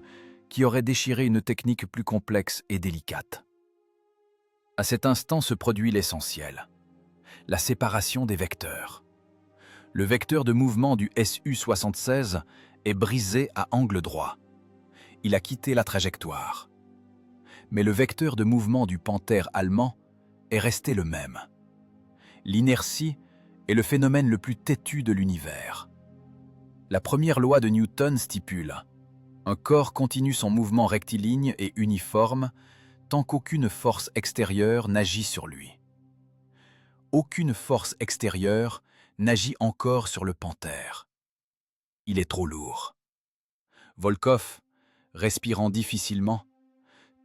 [SPEAKER 1] qui aurait déchiré une technique plus complexe et délicate. À cet instant se produit l'essentiel, la séparation des vecteurs. Le vecteur de mouvement du Su-76 est brisé à angle droit. Il a quitté la trajectoire. Mais le vecteur de mouvement du Panther allemand est resté le même. L'inertie est le phénomène le plus têtu de l'univers. La première loi de Newton stipule « Un corps continue son mouvement rectiligne et uniforme tant qu'aucune force extérieure n'agit sur lui. » Aucune force extérieure n'agit encore sur le Panther. Il est trop lourd. Volkov, respirant difficilement,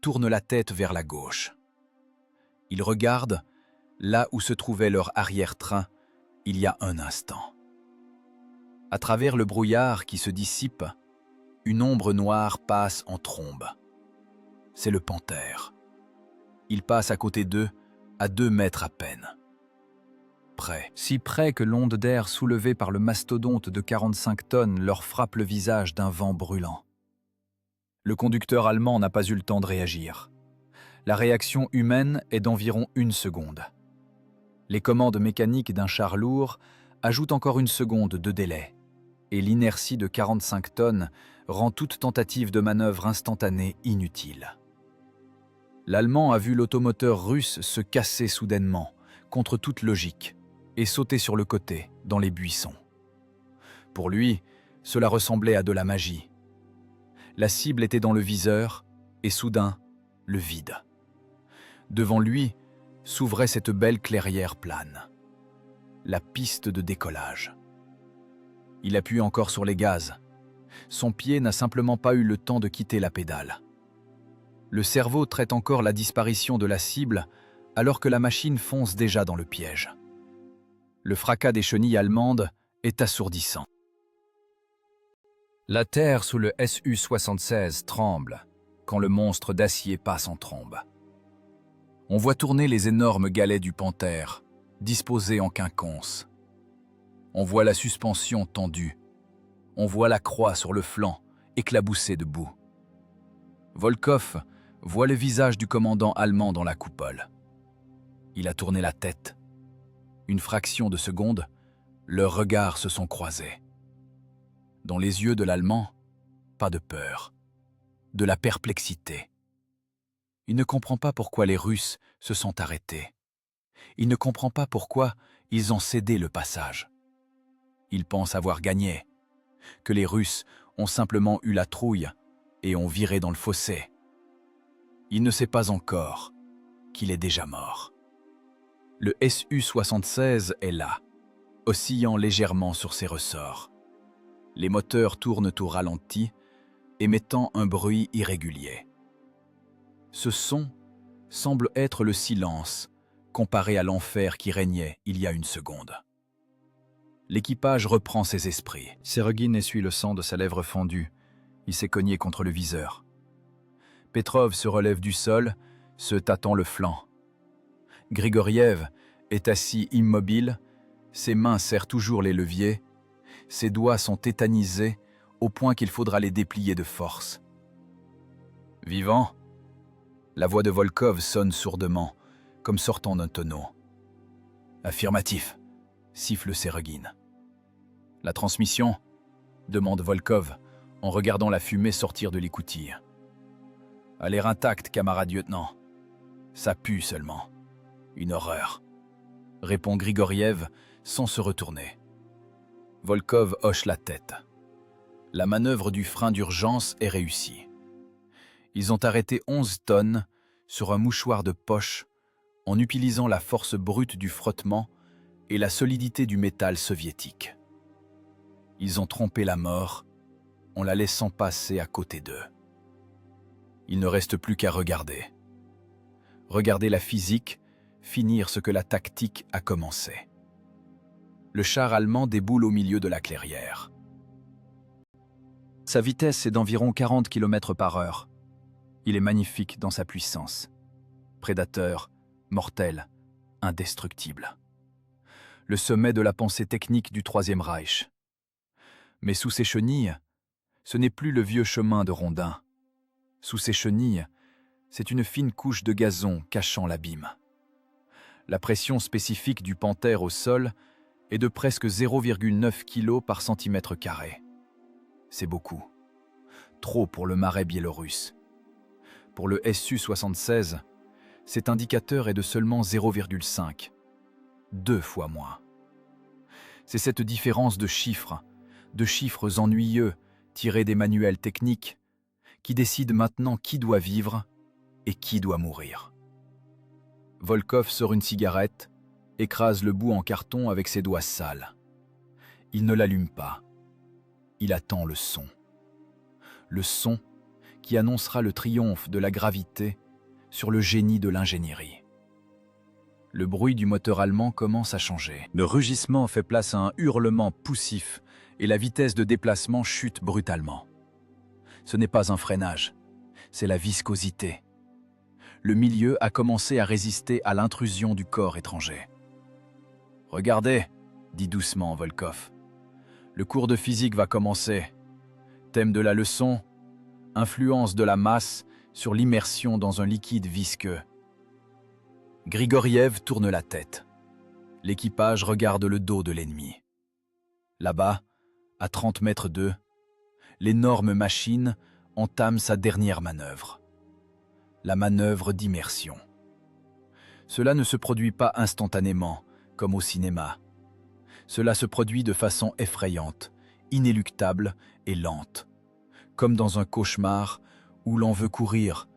[SPEAKER 1] tourne la tête vers la gauche. Il regarde là où se trouvait leur arrière-train il y a un instant. À travers le brouillard qui se dissipe, une ombre noire passe en trombe. C'est le Panther. Il passe à côté d'eux, à 2 mètres à peine. Près, si près que l'onde d'air soulevée par le mastodonte de 45 tonnes leur frappe le visage d'un vent brûlant. Le conducteur allemand n'a pas eu le temps de réagir. La réaction humaine est d'environ 1 seconde. Les commandes mécaniques d'un char lourd ajoutent encore 1 seconde de délai, et l'inertie de 45 tonnes rend toute tentative de manœuvre instantanée inutile. L'Allemand a vu l'automoteur russe se casser soudainement, contre toute logique, et sauter sur le côté, dans les buissons. Pour lui, cela ressemblait à de la magie. La cible était dans le viseur, et soudain, le vide. Devant lui, s'ouvrait cette belle clairière plane. La piste de décollage. Il appuie encore sur les gaz. Son pied n'a simplement pas eu le temps de quitter la pédale. Le cerveau traite encore la disparition de la cible alors que la machine fonce déjà dans le piège. Le fracas des chenilles allemandes est assourdissant. La terre sous le Su-76 tremble quand le monstre d'acier passe en trombe. On voit tourner les énormes galets du Panther, disposés en quinconce. On voit la suspension tendue. On voit la croix sur le flanc, éclaboussée de boue. Volkov voit le visage du commandant allemand dans la coupole. Il a tourné la tête. Une fraction de seconde, leurs regards se sont croisés. Dans les yeux de l'Allemand, pas de peur, de la perplexité. Il ne comprend pas pourquoi les Russes se sont arrêtés. Il ne comprend pas pourquoi ils ont cédé le passage. Il pense avoir gagné, que les Russes ont simplement eu la trouille et ont viré dans le fossé. Il ne sait pas encore qu'il est déjà mort. Le Su-76 est là, oscillant légèrement sur ses ressorts. Les moteurs tournent au ralenti, émettant un bruit irrégulier. Ce son semble être le silence comparé à l'enfer qui régnait il y a une seconde. L'équipage reprend ses esprits. Serogin essuie le sang de sa lèvre fendue. Il s'est cogné contre le viseur. Petrov se relève du sol, se tâtant le flanc. Grigoriev est assis immobile, ses mains serrent toujours les leviers, ses doigts sont tétanisés au point qu'il faudra les déplier de force. « Vivant ?» La voix de Volkov sonne sourdement, comme sortant d'un tonneau. « Affirmatif », siffle Serogin. « La transmission ?» demande Volkov, en regardant la fumée sortir de l'écoutille. « A l'air intacte, camarade lieutenant. Ça pue seulement. Une horreur. » répond Grigoriev sans se retourner. Volkov hoche la tête. La manœuvre du frein d'urgence est réussie. Ils ont arrêté 11 tonnes sur un mouchoir de poche en utilisant la force brute du frottement et la solidité du métal soviétique. Ils ont trompé la mort en la laissant passer à côté d'eux. Il ne reste plus qu'à regarder. Regarder la physique, finir ce que la tactique a commencé. Le char allemand déboule au milieu de la clairière. Sa vitesse est d'environ 40 km/h. Il est magnifique dans sa puissance. Prédateur, mortel, indestructible. Le sommet de la pensée technique du Troisième Reich. Mais sous ses chenilles, ce n'est plus le vieux chemin de rondins. Sous ses chenilles, c'est une fine couche de gazon cachant l'abîme. La pression spécifique du Panther au sol est de presque 0,9 kg par centimètre carré. C'est beaucoup. Trop pour le marais biélorusse. Pour le Su-76, cet indicateur est de seulement 0,5. 2 fois moins. C'est cette différence de chiffres ennuyeux tirés des manuels techniques, qui décide maintenant qui doit vivre et qui doit mourir. Volkov sort une cigarette, écrase le bout en carton avec ses doigts sales. Il ne l'allume pas. Il attend le son. Le son qui annoncera le triomphe de la gravité sur le génie de l'ingénierie. Le bruit du moteur allemand commence à changer. Le rugissement fait place à un hurlement poussif et la vitesse de déplacement chute brutalement. Ce n'est pas un freinage, c'est la viscosité. Le milieu a commencé à résister à l'intrusion du corps étranger. « Regardez », dit doucement Volkov. « Le cours de physique va commencer. Thème de la leçon, influence de la masse sur l'immersion dans un liquide visqueux. » Grigoriev tourne la tête. L'équipage regarde le dos de l'ennemi. Là-bas, à 30 mètres d'eux, l'énorme machine entame sa dernière manœuvre. La manœuvre d'immersion. Cela ne se produit pas instantanément, comme au cinéma. Cela se produit de façon effrayante, inéluctable et lente, comme dans un cauchemar où l'on veut courir,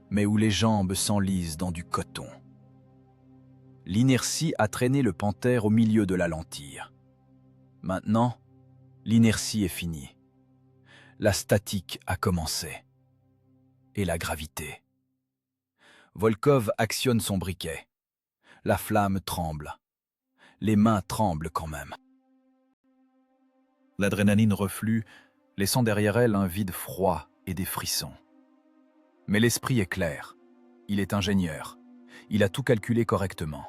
[SPEAKER 1] mais où les jambes s'enlisent dans du coton. L'inertie a traîné le Panther au milieu de la lentille. Maintenant, l'inertie est finie. La statique a commencé. Et la gravité. Volkov actionne son briquet. La flamme tremble. Les mains tremblent quand même. L'adrénaline reflue, laissant derrière elle un vide froid et des frissons. Mais l'esprit est clair. Il est ingénieur. Il a tout calculé correctement.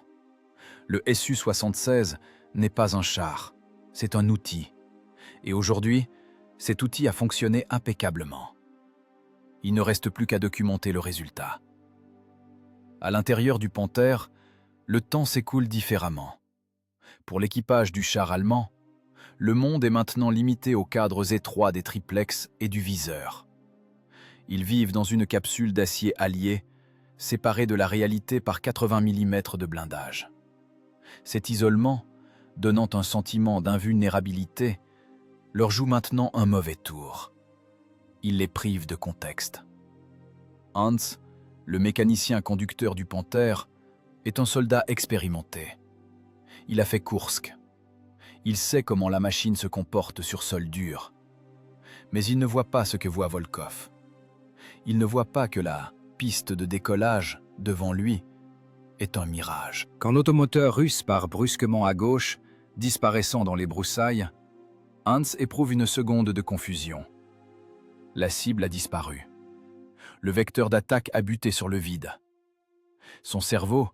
[SPEAKER 1] Le Su-76 n'est pas un char, c'est un outil. Et aujourd'hui, cet outil a fonctionné impeccablement. Il ne reste plus qu'à documenter le résultat. À l'intérieur du Panther, le temps s'écoule différemment. Pour l'équipage du char allemand, le monde est maintenant limité aux cadres étroits des triplex et du viseur. Ils vivent dans une capsule d'acier allié, séparée de la réalité par 80 mm de blindage. Cet isolement, donnant un sentiment d'invulnérabilité, leur joue maintenant un mauvais tour. Il les prive de contexte. Hans, le mécanicien conducteur du Panther, est un soldat expérimenté. Il a fait Koursk. Il sait comment la machine se comporte sur sol dur. Mais il ne voit pas ce que voit Volkov. Il ne voit pas que la piste de décollage, devant lui, est un mirage.
[SPEAKER 2] Quand l'automoteur russe part brusquement à gauche, disparaissant dans les broussailles, Hans éprouve une seconde de confusion. La cible a disparu. Le vecteur d'attaque a buté sur le vide. Son cerveau,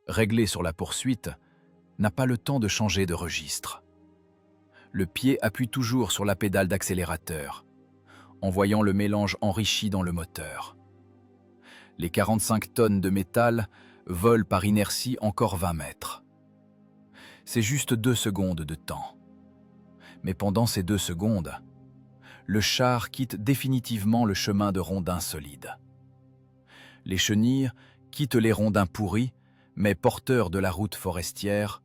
[SPEAKER 2] réglé sur la poursuite, n'a pas le temps de changer de registre. Le pied appuie toujours sur la pédale d'accélérateur, envoyant le mélange enrichi dans le moteur. Les 45 tonnes de métal volent par inertie encore 20 mètres. C'est juste 2 secondes de temps. Mais pendant ces 2 secondes, le char quitte définitivement le chemin de rondins solides. Les chenilles quittent les rondins pourris, mais porteurs de la route forestière,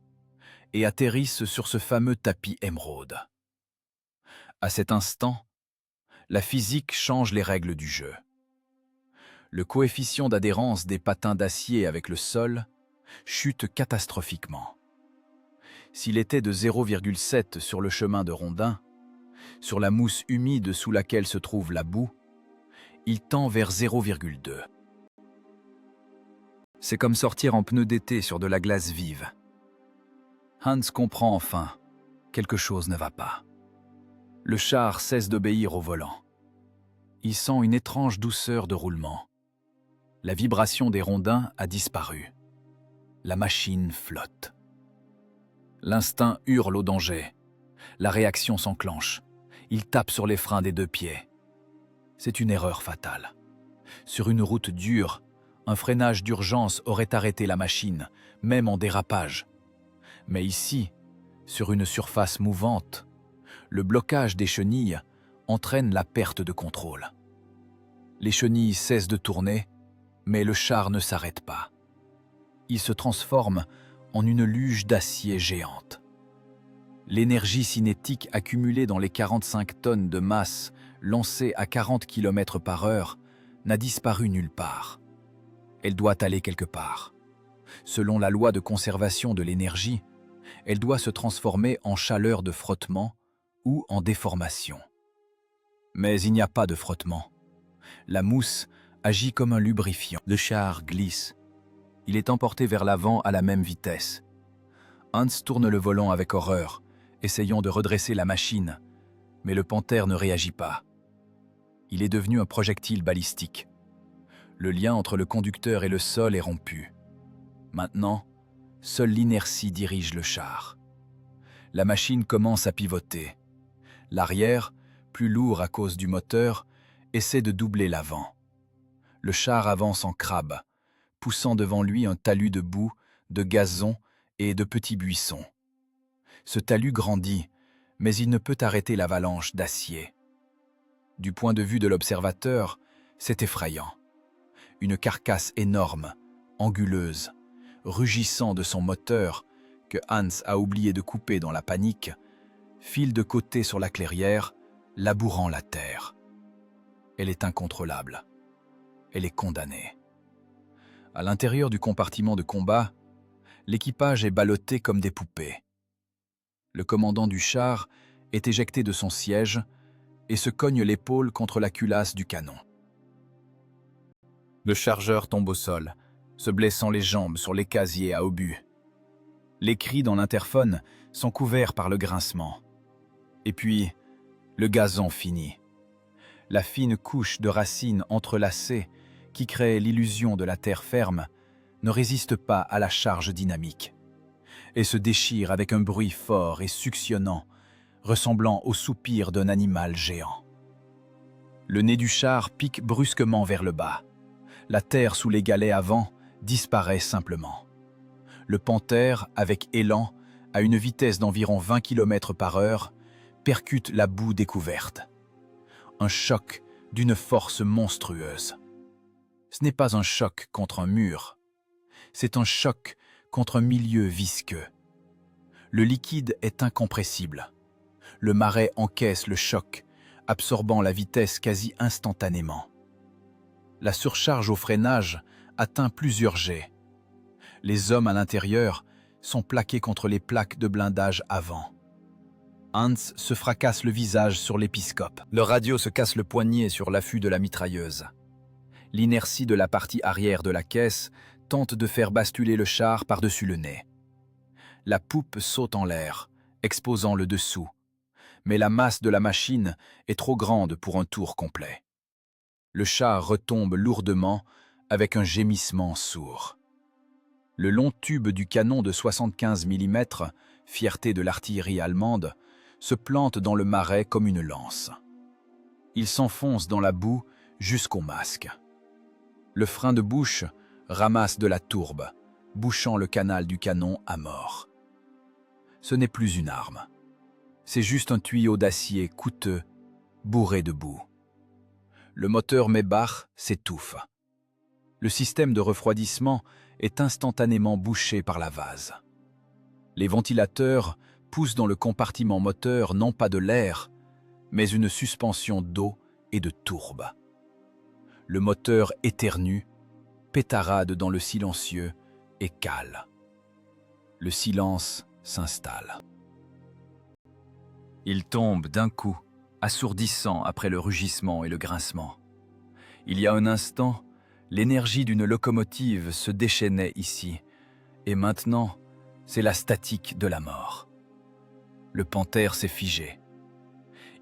[SPEAKER 2] et atterrissent sur ce fameux tapis émeraude. À cet instant, la physique change les règles du jeu. Le coefficient d'adhérence des patins d'acier avec le sol chute catastrophiquement. S'il était de 0,7 sur le chemin de rondins, sur la mousse humide sous laquelle se trouve la boue, il tend vers 0,2. C'est comme sortir en pneu d'été sur de la glace vive. Hans comprend enfin, quelque chose ne va pas. Le char cesse d'obéir au volant. Il sent une étrange douceur de roulement. La vibration des rondins a disparu. La machine flotte. L'instinct hurle au danger. La réaction s'enclenche. Il tape sur les freins des 2 pieds. C'est une erreur fatale. Sur une route dure, un freinage d'urgence aurait arrêté la machine, même en dérapage. Mais ici, sur une surface mouvante, le blocage des chenilles entraîne la perte de contrôle. Les chenilles cessent de tourner, mais le char ne s'arrête pas. Il se transforme en une luge d'acier géante. L'énergie cinétique accumulée dans les 45 tonnes de masse lancée à 40 km/h n'a disparu nulle part. Elle doit aller quelque part. Selon la loi de conservation de l'énergie, elle doit se transformer en chaleur de frottement ou en déformation. Mais il n'y a pas de frottement. La mousse agit comme un lubrifiant. Le char glisse. Il est emporté vers l'avant à la même vitesse. Hans tourne le volant avec horreur, essayant de redresser la machine, mais le panthère ne réagit pas. Il est devenu un projectile balistique. Le lien entre le conducteur et le sol est rompu. Maintenant, seule l'inertie dirige le char. La machine commence à pivoter. L'arrière, plus lourd à cause du moteur, essaie de doubler l'avant. Le char avance en crabe, poussant devant lui un talus de boue, de gazon et de petits buissons. Ce talus grandit, mais il ne peut arrêter l'avalanche d'acier. Du point de vue de l'observateur, c'est effrayant. Une carcasse énorme, anguleuse, rugissant de son moteur, que Hans a oublié de couper dans la panique, file de côté sur la clairière, labourant la terre. Elle est incontrôlable. Elle est condamnée. À l'intérieur du compartiment de combat, l'équipage est ballotté comme des poupées. Le commandant du char est éjecté de son siège et se cogne l'épaule contre la culasse du canon. Le chargeur tombe au sol, se blessant les jambes sur les casiers à obus. Les cris dans l'interphone sont couverts par le grincement. Et puis, le gazon finit. La fine couche de racines entrelacées qui crée l'illusion de la terre ferme ne résiste pas à la charge dynamique et se déchire avec un bruit fort et suctionnant, ressemblant au soupir d'un animal géant. Le nez du char pique brusquement vers le bas. La terre sous les galets avant disparaît simplement. Le panthère, avec élan, à une vitesse d'environ 20 km/h, percute la boue découverte. Un choc d'une force monstrueuse. Ce n'est pas un choc contre un mur, c'est un choc contre un milieu visqueux. Le liquide est incompressible. Le marais encaisse le choc, absorbant la vitesse quasi instantanément. La surcharge au freinage atteint plusieurs jets. Les hommes à l'intérieur sont plaqués contre les plaques de blindage avant. Hans se fracasse le visage sur l'épiscope. Le radio se casse le poignet sur l'affût de la mitrailleuse. L'inertie de la partie arrière de la caisse tente de faire basculer le char par-dessus le nez. La poupe saute en l'air, exposant le dessous, mais la masse de la machine est trop grande pour un tour complet. Le char retombe lourdement avec un gémissement sourd. Le long tube du canon de 75 mm, fierté de l'artillerie allemande, se plante dans le marais comme une lance. Il s'enfonce dans la boue jusqu'au masque. Le frein de bouche ramasse de la tourbe, bouchant le canal du canon à mort. Ce n'est plus une arme. C'est juste un tuyau d'acier coûteux, bourré de boue. Le moteur Maybach s'étouffe. Le système de refroidissement est instantanément bouché par la vase. Les ventilateurs poussent dans le compartiment moteur non pas de l'air, mais une suspension d'eau et de tourbe. Le moteur éternue, pétarade dans le silencieux et cale. Le silence s'installe. Il tombe d'un coup, assourdissant après le rugissement et le grincement. Il y a un instant, l'énergie d'une locomotive se déchaînait ici, et maintenant, c'est la statique de la mort. Le panthère s'est figé.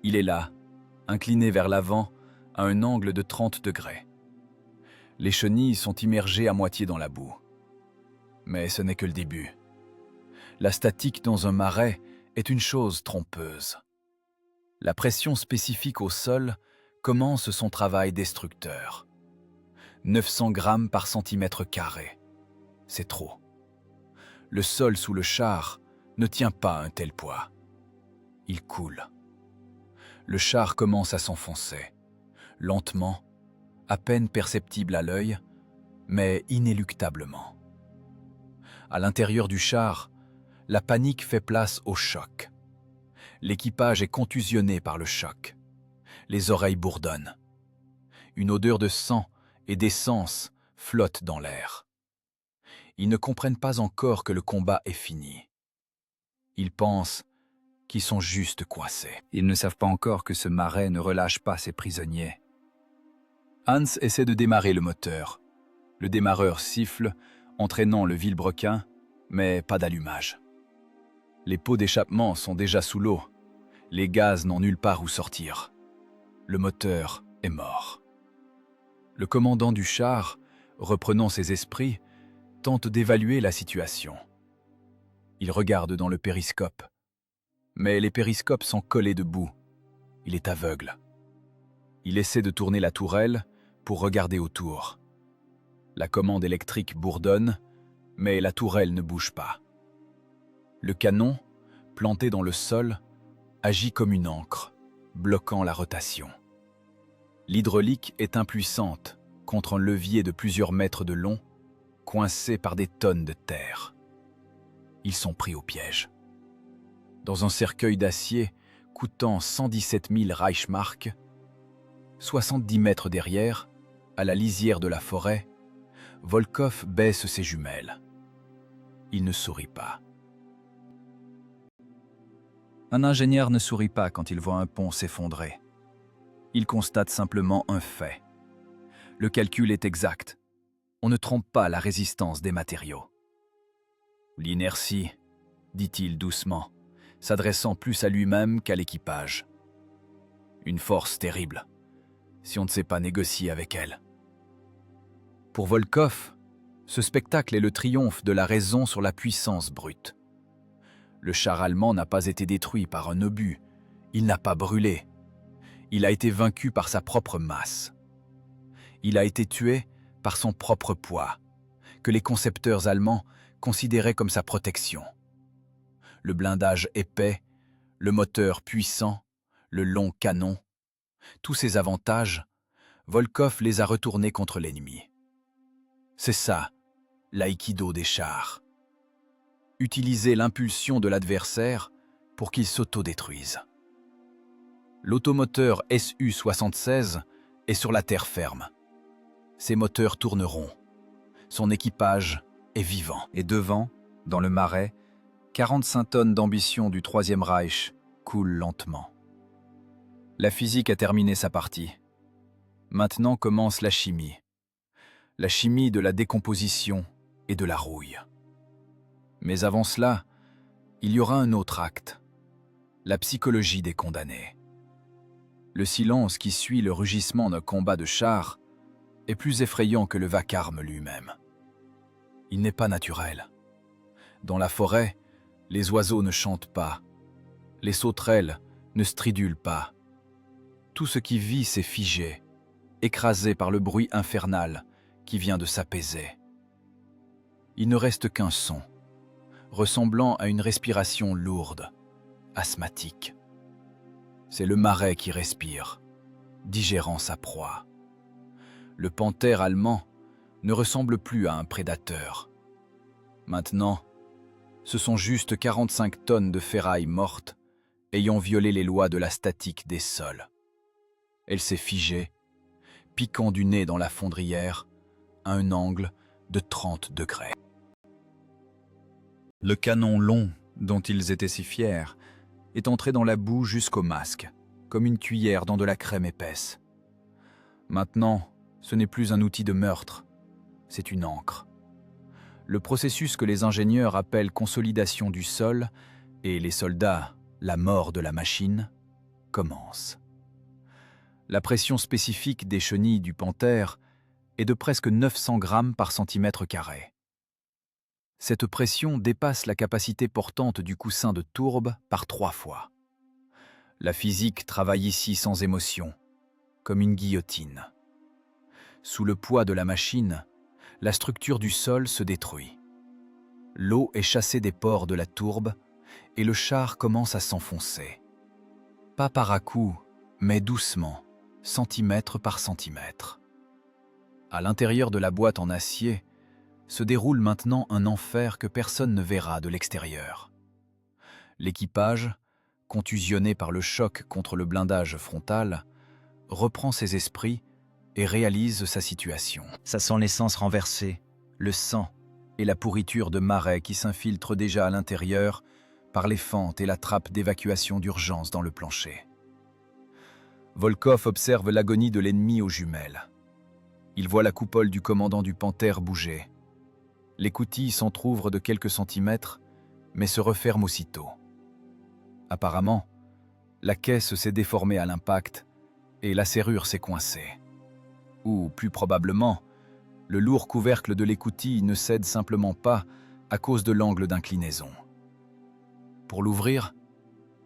[SPEAKER 2] Il est là, incliné vers l'avant, à un angle de 30 degrés. Les chenilles sont immergées à moitié dans la boue. Mais ce n'est que le début. La statique dans un marais est une chose trompeuse. La pression spécifique au sol commence son travail destructeur. 900 grammes par centimètre carré. C'est trop. Le sol sous le char ne tient pas un tel poids. Il coule. Le char commence à s'enfoncer, lentement, à peine perceptible à l'œil, mais inéluctablement. À l'intérieur du char, la panique fait place au choc. L'équipage est contusionné par le choc. Les oreilles bourdonnent. Une odeur de sang et d'essence flotte dans l'air. Ils ne comprennent pas encore que le combat est fini. Ils pensent qu'ils sont juste coincés. Ils ne savent pas encore que ce marais ne relâche pas ses prisonniers. Hans essaie de démarrer le moteur. Le démarreur siffle, entraînant le vilebrequin, mais pas d'allumage. Les pots d'échappement sont déjà sous l'eau. Les gaz n'ont nulle part où sortir. Le moteur est mort. Le commandant du char, reprenant ses esprits, tente d'évaluer la situation. Il regarde dans le périscope. Mais les périscopes sont collés debout. Il est aveugle. Il essaie de tourner la tourelle pour regarder autour. La commande électrique bourdonne, mais la tourelle ne bouge pas. Le canon, planté dans le sol, agit comme une ancre, bloquant la rotation. L'hydraulique est impuissante contre un levier de plusieurs mètres de long, coincé par des tonnes de terre. Ils sont pris au piège. Dans un cercueil d'acier coûtant 117 000 Reichsmark, 70 mètres derrière, à la lisière de la forêt, Volkov baisse ses jumelles. Il ne sourit pas. Un ingénieur ne sourit pas quand il voit un pont s'effondrer. Il constate simplement un fait. Le calcul est exact. On ne trompe pas la résistance des matériaux. L'inertie, dit-il doucement, s'adressant plus à lui-même qu'à l'équipage. Une force terrible, si on ne sait pas négocier avec elle. Pour Volkov, ce spectacle est le triomphe de la raison sur la puissance brute. Le char allemand n'a pas été détruit par un obus, il n'a pas brûlé. Il a été vaincu par sa propre masse. Il a été tué par son propre poids, que les concepteurs allemands considéraient comme sa protection. Le blindage épais, le moteur puissant, le long canon, tous ces avantages, Volkov les a retournés contre l'ennemi. C'est ça, l'aïkido des chars. Utiliser l'impulsion de l'adversaire pour qu'il s'autodétruise. L'automoteur Su-76 est sur la terre ferme. Ses moteurs tourneront. Son équipage est vivant. Et devant, dans le marais, 45 tonnes d'ambition du Troisième Reich coulent lentement. La physique a terminé sa partie. Maintenant commence la chimie. La chimie de la décomposition
[SPEAKER 1] et de la rouille. Mais avant cela, il y aura un autre acte, la psychologie des condamnés. Le silence qui suit le rugissement d'un combat de chars est plus effrayant que le vacarme lui-même. Il n'est pas naturel. Dans la forêt, les oiseaux ne chantent pas, les sauterelles ne stridulent pas. Tout ce qui vit s'est figé, écrasé par le bruit infernal qui vient de s'apaiser. Il ne reste qu'un son, ressemblant à une respiration lourde, asthmatique. C'est le marais qui respire, digérant sa proie. Le panthère allemand ne ressemble plus à un prédateur. Maintenant, ce sont juste 45 tonnes de ferraille morte ayant violé les lois de la statique des sols. Elle s'est figée, piquant du nez dans la fondrière, à un angle de 30 degrés. Le canon long, dont ils étaient si fiers, est entré dans la boue jusqu'au masque, comme une cuillère dans de la crème épaisse. Maintenant, ce n'est plus un outil de meurtre, c'est une encre. Le processus que les ingénieurs appellent consolidation du sol et les soldats la mort de la machine commence. La pression spécifique des chenilles du panthère est de presque 900 grammes par centimètre carré. Cette pression dépasse la capacité portante du coussin de tourbe par 3 fois. La physique travaille ici sans émotion, comme une guillotine. Sous le poids de la machine, la structure du sol se détruit. L'eau est chassée des pores de la tourbe et le char commence à s'enfoncer. Pas par à-coups, mais doucement, centimètre par centimètre. À l'intérieur de la boîte en acier se déroule maintenant un enfer que personne ne verra de l'extérieur. L'équipage, contusionné par le choc contre le blindage frontal, reprend ses esprits et réalise sa situation. Ça sent l'essence renversée, le sang et la pourriture de marais qui s'infiltrent déjà à l'intérieur par les fentes et la trappe d'évacuation d'urgence dans le plancher. Volkov observe l'agonie de l'ennemi aux jumelles. Il voit la coupole du commandant du panthère bouger. L'écoutille s'entr'ouvre de quelques centimètres, mais se referme aussitôt. Apparemment, la caisse s'est déformée à l'impact et la serrure s'est coincée. Ou, plus probablement, le lourd couvercle de l'écoutille ne cède simplement pas à cause de l'angle d'inclinaison. Pour l'ouvrir,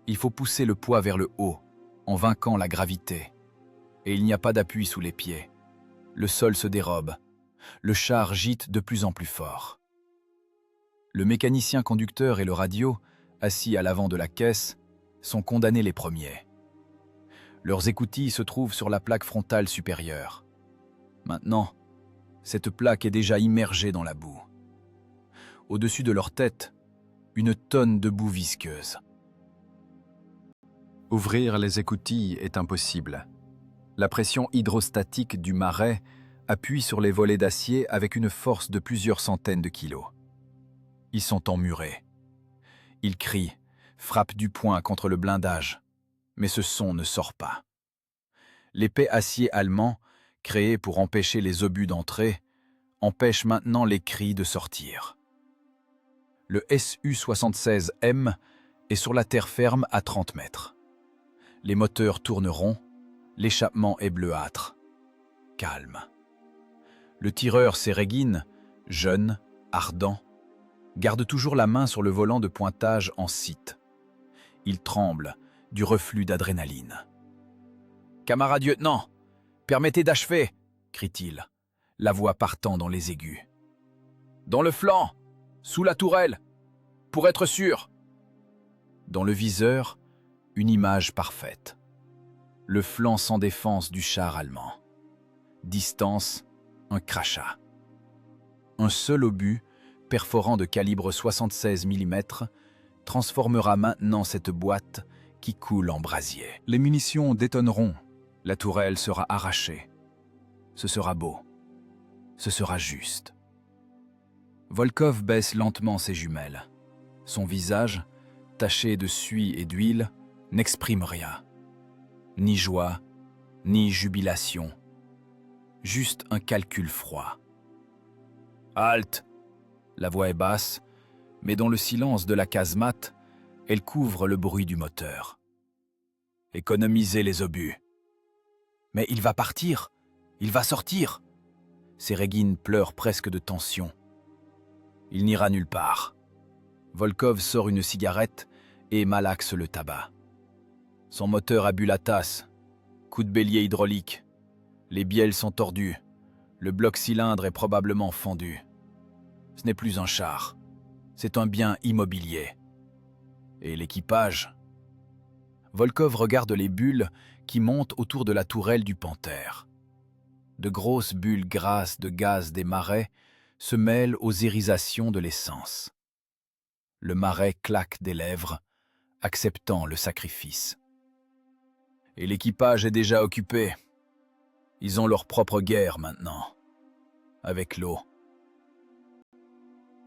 [SPEAKER 1] il faut pousser le poids vers le haut, en vainquant la gravité. Et il n'y a pas d'appui sous les pieds. Le sol se dérobe. Le char gîte de plus en plus fort. Le mécanicien conducteur et le radio, assis à l'avant de la caisse, sont condamnés les premiers. Leurs écoutilles se trouvent sur la plaque frontale supérieure. Maintenant, cette plaque est déjà immergée dans la boue. Au-dessus de leur tête, une tonne de boue visqueuse. Ouvrir les écoutilles est impossible. La pression hydrostatique du marais appuie sur les volets d'acier avec une force de plusieurs centaines de kilos. Ils sont emmurés. Ils crient, frappent du poing contre le blindage, mais ce son ne sort pas. L'épais acier allemand, créé pour empêcher les obus d'entrer, empêche maintenant les cris de sortir. Le Su-76M est sur la terre ferme à 30 mètres. Les moteurs tournent rond, l'échappement est bleuâtre. Calme. Le tireur Séréguine, jeune, ardent, garde toujours la main sur le volant de pointage en site. Il tremble du reflux d'adrénaline. « Camarade lieutenant, permettez d'achever !» crie-t-il, la voix partant dans les aigus. « Dans le flanc, sous la tourelle, pour être sûr !» Dans le viseur, une image parfaite. Le flanc sans défense du char allemand. Distance, un crachat. Un seul obus, perforant de calibre 76 mm, transformera maintenant cette boîte qui coule en brasier. Les munitions détonneront, la tourelle sera arrachée. Ce sera beau. Ce sera juste. Volkov baisse lentement ses jumelles. Son visage, taché de suie et d'huile, n'exprime rien. Ni joie, ni jubilation. Juste un calcul froid. « Halte !»
[SPEAKER 2] La voix est basse, mais dans le silence de la casemate, elle couvre le bruit du moteur. Économisez les obus. Mais il va partir, il va sortir. Séréguine pleure presque de tension. Il n'ira nulle part. Volkov sort une cigarette et malaxe le tabac. Son moteur a bu la tasse. Coup de bélier hydraulique. Les bielles sont tordues. Le bloc cylindre est probablement fendu. Ce n'est plus un char. C'est un bien immobilier. Et l'équipage? Volkov regarde les bulles qui montent autour de la tourelle du Panthère. De grosses bulles grasses de gaz des marais se mêlent aux irisations de l'essence. Le marais claque des lèvres, acceptant le sacrifice. Et l'équipage est déjà occupé. Ils ont leur propre guerre maintenant, avec l'eau.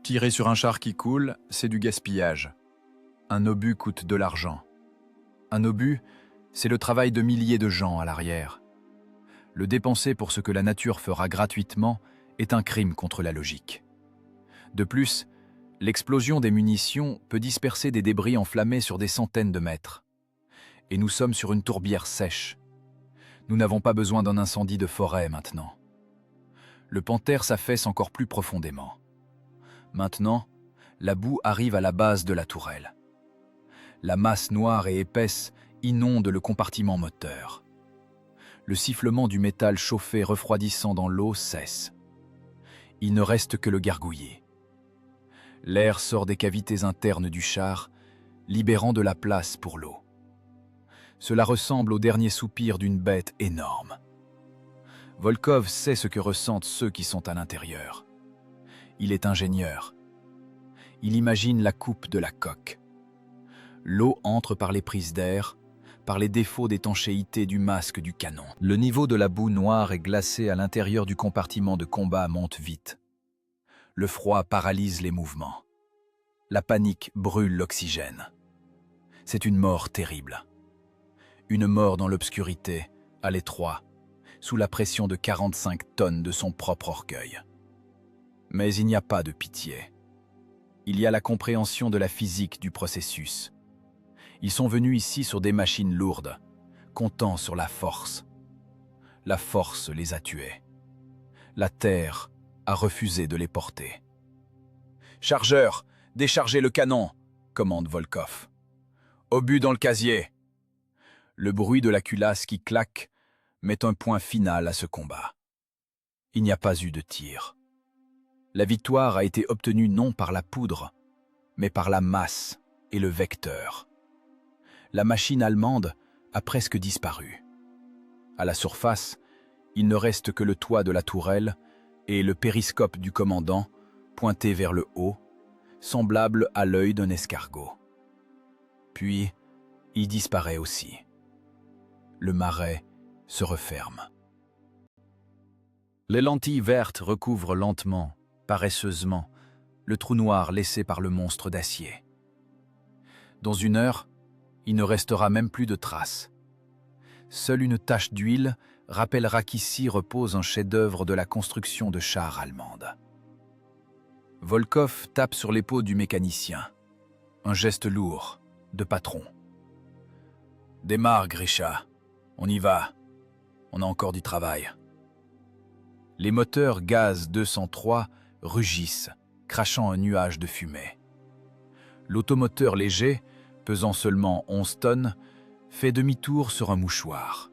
[SPEAKER 1] Tirer sur un char qui coule, c'est du gaspillage. Un obus coûte de l'argent. Un obus, c'est le travail de milliers de gens à l'arrière. Le dépenser pour ce que la nature fera gratuitement est un crime contre la logique. De plus, l'explosion des munitions peut disperser des débris enflammés sur des centaines de mètres. Et nous sommes sur une tourbière sèche. Nous n'avons pas besoin d'un incendie de forêt maintenant. Le Panthère s'affaisse encore plus profondément. Maintenant, la boue arrive à la base de la tourelle. La masse noire et épaisse inonde le compartiment moteur. Le sifflement du métal chauffé refroidissant dans l'eau cesse. Il ne reste que le gargouillis. L'air sort des cavités internes du char, libérant de la place pour l'eau. Cela ressemble au dernier soupir d'une bête énorme. Volkov sait ce que ressentent ceux qui sont à l'intérieur. Il est ingénieur. Il imagine la coupe de la coque. L'eau entre par les prises d'air, par les défauts d'étanchéité du masque du canon. Le niveau de la boue noire et glacée à l'intérieur du compartiment de combat monte vite. Le froid paralyse les mouvements. La panique brûle l'oxygène. C'est une mort terrible. Une mort dans l'obscurité, à l'étroit, sous la pression de 45 tonnes de son propre orgueil. Mais il n'y a pas de pitié. Il y a la compréhension de la physique du processus. Ils sont venus ici sur des machines lourdes, comptant sur la force. La force les a tués. La terre a refusé de les porter. « Chargeur, déchargez le canon !» commande Volkov. « Obus dans le casier !» Le bruit de la culasse qui claque met un point final à ce combat. Il n'y a pas eu de tir. La victoire a été obtenue non par la poudre, mais par la masse et le vecteur. La machine allemande a presque disparu. À la surface, il ne reste que le toit de la tourelle et le périscope du commandant pointé vers le haut, semblable à l'œil d'un escargot. Puis, il disparaît aussi. Le marais se referme. Les lentilles vertes recouvrent lentement, paresseusement, le trou noir laissé par le monstre d'acier. Dans une heure, il ne restera même plus de traces. Seule une tache d'huile rappellera qu'ici repose un chef-d'œuvre de la construction de chars allemande. Volkov tape sur l'épaule du mécanicien. Un geste lourd, de patron. « Démarre, Grisha. On y va. On a encore du travail. » Les moteurs gaz 203 rugissent, crachant un nuage de fumée. L'automoteur léger, pesant seulement 11 tonnes, fait demi-tour sur un mouchoir.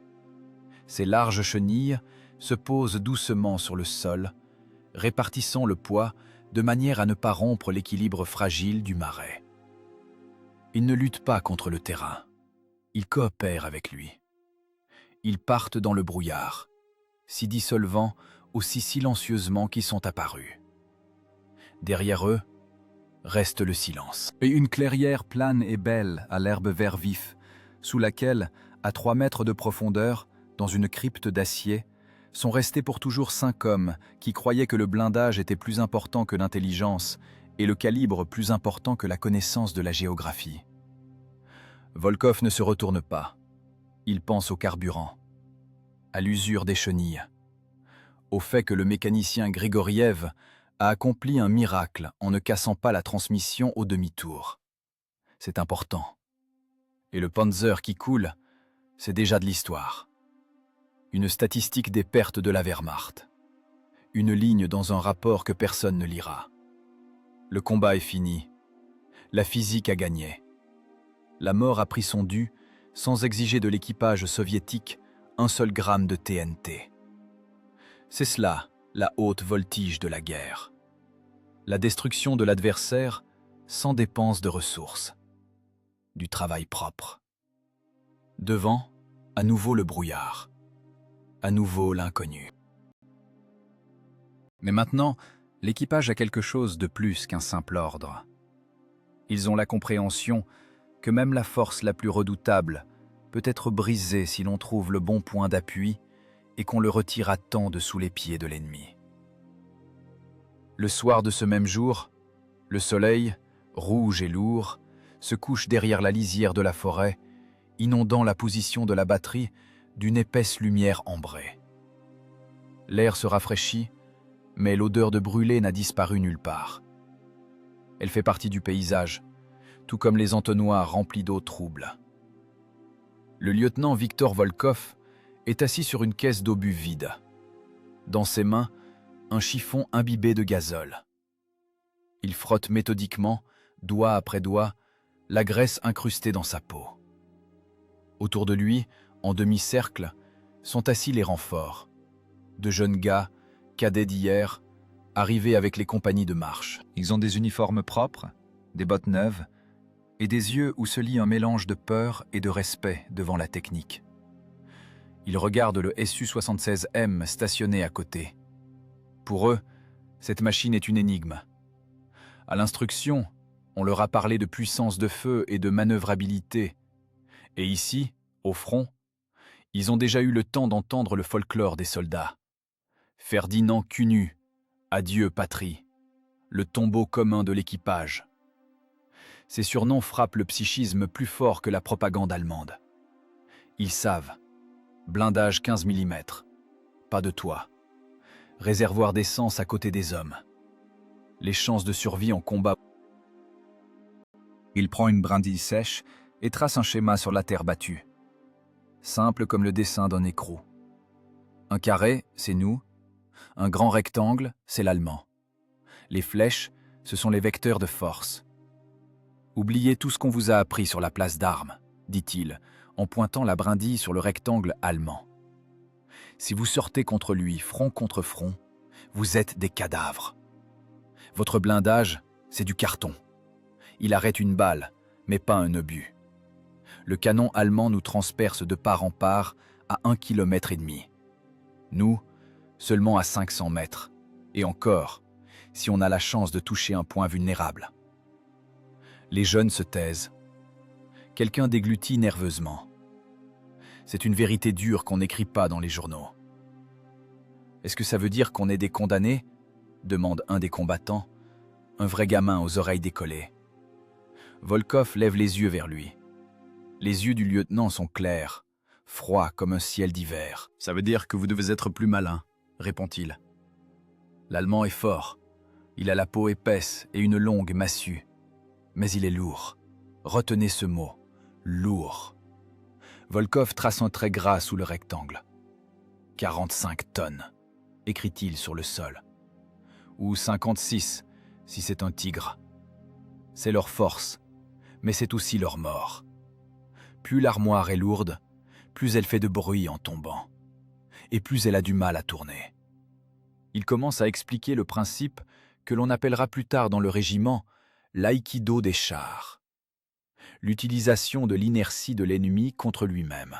[SPEAKER 1] Ses larges chenilles se posent doucement sur le sol, répartissant le poids de manière à ne pas rompre l'équilibre fragile du marais. Ils ne luttent pas contre le terrain. Ils coopèrent avec lui. Ils partent dans le brouillard, s'y dissolvant aussi silencieusement qu'ils sont apparus. Derrière eux, reste le silence. Et une clairière plane et belle à l'herbe vert vif, sous laquelle, à 3 mètres de profondeur, dans une crypte d'acier, sont restés pour toujours 5 hommes qui croyaient que le blindage était plus important que l'intelligence et le calibre plus important que la connaissance de la géographie. Volkov ne se retourne pas. Il pense au carburant, à l'usure des chenilles, au fait que le mécanicien Grigoriev a accompli un miracle en ne cassant pas la transmission au demi-tour. C'est important. Et le Panzer qui coule, c'est déjà de l'histoire. Une statistique des pertes de la Wehrmacht. Une ligne dans un rapport que personne ne lira. Le combat est fini. La physique a gagné. La mort a pris son dû sans exiger de l'équipage soviétique un seul gramme de TNT. C'est cela, la haute voltige de la guerre. La destruction de l'adversaire sans dépense de ressources. Du travail propre. Devant, à nouveau le brouillard. À nouveau l'inconnu.
[SPEAKER 2] Mais maintenant, l'équipage a quelque chose de plus qu'un simple ordre. Ils ont la compréhension que même la force la plus redoutable peut être brisée si l'on trouve le bon point d'appui et qu'on le retire à temps de sous les pieds de l'ennemi. Le soir de ce même jour, le soleil, rouge et lourd, se couche derrière la lisière de la forêt, inondant la position de la batterie d'une épaisse lumière ambrée. L'air se rafraîchit, mais l'odeur de brûlé n'a disparu nulle part. Elle fait partie du paysage, tout comme les entonnoirs remplis d'eau trouble. Le lieutenant Viktor Volkov est assis sur une caisse d'obus vide. Dans ses mains, un chiffon imbibé de gazole. Il frotte méthodiquement, doigt après doigt, la graisse incrustée dans sa peau. Autour de lui, en demi-cercle, sont assis les renforts. De jeunes gars, cadets d'hier, arrivés avec les compagnies de marche. Ils ont des uniformes propres, des bottes neuves, et des yeux où se lit un mélange de peur et de respect devant la technique. Ils regardent le Su-76M stationné à côté. Pour eux, cette machine est une énigme. À l'instruction, on leur a parlé de puissance de feu et de manœuvrabilité. Et ici, au front, ils ont déjà eu le temps d'entendre le folklore des soldats. Ferdinand Cunu, adieu patrie, le tombeau commun de l'équipage. Ces surnoms frappent le psychisme plus fort que la propagande allemande. Ils savent, blindage 15 mm, pas de toit, réservoir d'essence à côté des hommes. Les chances de survie en combat. Il prend une brindille sèche et trace un schéma sur la terre battue. Simple comme le dessin d'un écrou. Un carré, c'est nous. Un grand rectangle, c'est l'allemand. Les flèches, ce sont les vecteurs de force. Oubliez tout ce qu'on vous a appris sur la place d'armes, dit-il, en pointant la brindille sur le rectangle allemand. Si vous sortez contre lui, front contre front, vous êtes des cadavres. Votre blindage, c'est du carton. Il arrête une balle, mais pas un obus. Le canon allemand nous transperce de part en part à 1,5 km. Nous, seulement à 500 mètres. Et encore, si on a la chance de toucher un point vulnérable. Les jeunes se taisent. Quelqu'un déglutit nerveusement. C'est une vérité dure qu'on n'écrit pas dans les journaux. Est-ce que ça veut dire qu'on est des condamnés ? Demande un des combattants, un vrai gamin aux oreilles décollées. Volkov lève les yeux vers lui. Les yeux du lieutenant sont clairs, froids comme un ciel d'hiver. « Ça veut dire que vous devez être plus malin », répond-il. L'Allemand est fort. Il a la peau épaisse et une longue massue. Mais il est lourd. Retenez ce mot, lourd. Volkov trace un trait gras sous le rectangle. 45 tonnes, écrit-il sur le sol. Ou 56, si c'est un tigre. C'est leur force, mais c'est aussi leur mort. Plus l'armoire est lourde, plus elle fait de bruit en tombant. Et plus elle a du mal à tourner. Il commence à expliquer le principe que l'on appellera plus tard dans le régiment l'aïkido des chars. L'utilisation de l'inertie de l'ennemi contre lui-même.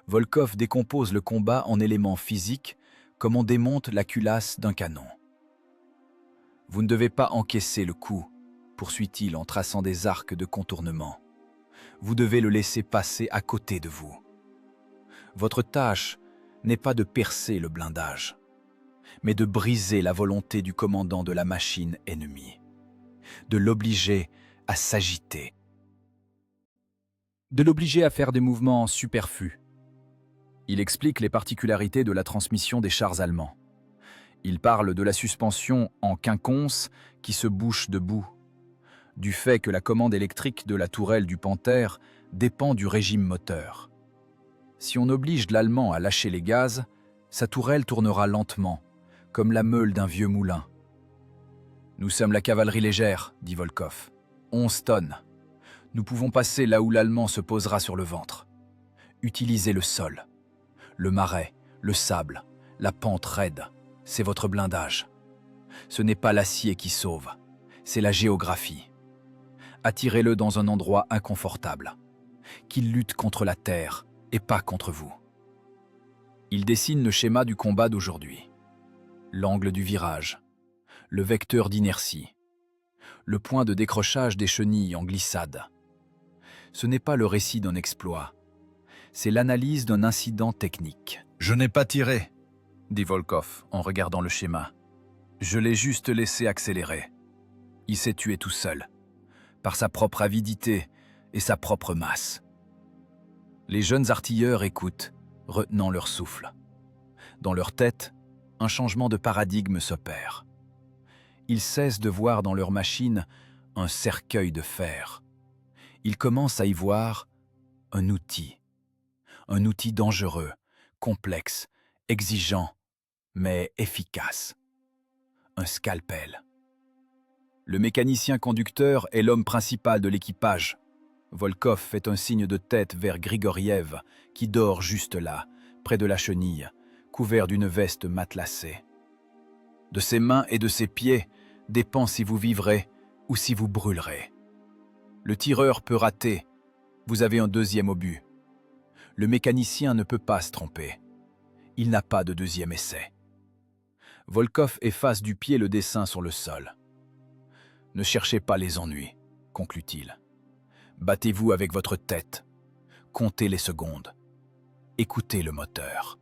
[SPEAKER 2] Volkov décompose le combat en éléments physiques comme on démonte la culasse d'un canon. Vous ne devez pas encaisser le coup, poursuit-il en traçant des arcs de contournement. Vous devez le laisser passer à côté de vous. Votre tâche n'est pas de percer le blindage, mais de briser la volonté du commandant de la machine ennemie, de l'obliger à s'agiter, de l'obliger à faire des mouvements superflus. Il explique les particularités de la transmission des chars allemands. Il parle de la suspension en quinconce qui se bouche de boue, du fait que la commande électrique de la tourelle du Panthère dépend du régime moteur. Si on oblige l'Allemand à lâcher les gaz, sa tourelle tournera lentement, comme la meule d'un vieux moulin. « Nous sommes la cavalerie légère, dit Volkov. 11 tonnes. Nous pouvons passer là où l'Allemand se posera sur le ventre. Utilisez le sol. Le marais, le sable, la pente raide, c'est votre blindage. Ce n'est pas l'acier qui sauve, c'est la géographie. Attirez-le dans un endroit inconfortable, qu'il lutte contre la terre et pas contre vous. » Il dessine le schéma du combat d'aujourd'hui. L'angle du virage, le vecteur d'inertie, le point de décrochage des chenilles en glissade. Ce n'est pas le récit d'un exploit, c'est l'analyse d'un incident technique. « Je n'ai pas tiré », dit Volkov en regardant le schéma. « Je l'ai juste laissé accélérer. Il s'est tué tout seul, par sa propre avidité et sa propre masse. » Les jeunes artilleurs écoutent, retenant leur souffle. Dans leur tête, un changement de paradigme s'opère. Ils cessent de voir dans leur machine un cercueil de fer. Ils commencent à y voir un outil dangereux, complexe, exigeant, mais efficace. Un scalpel. Le mécanicien conducteur est l'homme principal de l'équipage. Volkov fait un signe de tête vers Grigoriev, qui dort juste là, près de la chenille, couvert d'une veste matelassée. De ses mains et de ses pieds dépend si vous vivrez ou si vous brûlerez. Le tireur peut rater, vous avez un deuxième obus. Le mécanicien ne peut pas se tromper. Il n'a pas de deuxième essai. Volkov efface du pied le dessin sur le sol. « Ne cherchez pas les ennuis », conclut-il. « Battez-vous avec votre tête. Comptez les secondes. Écoutez le moteur. »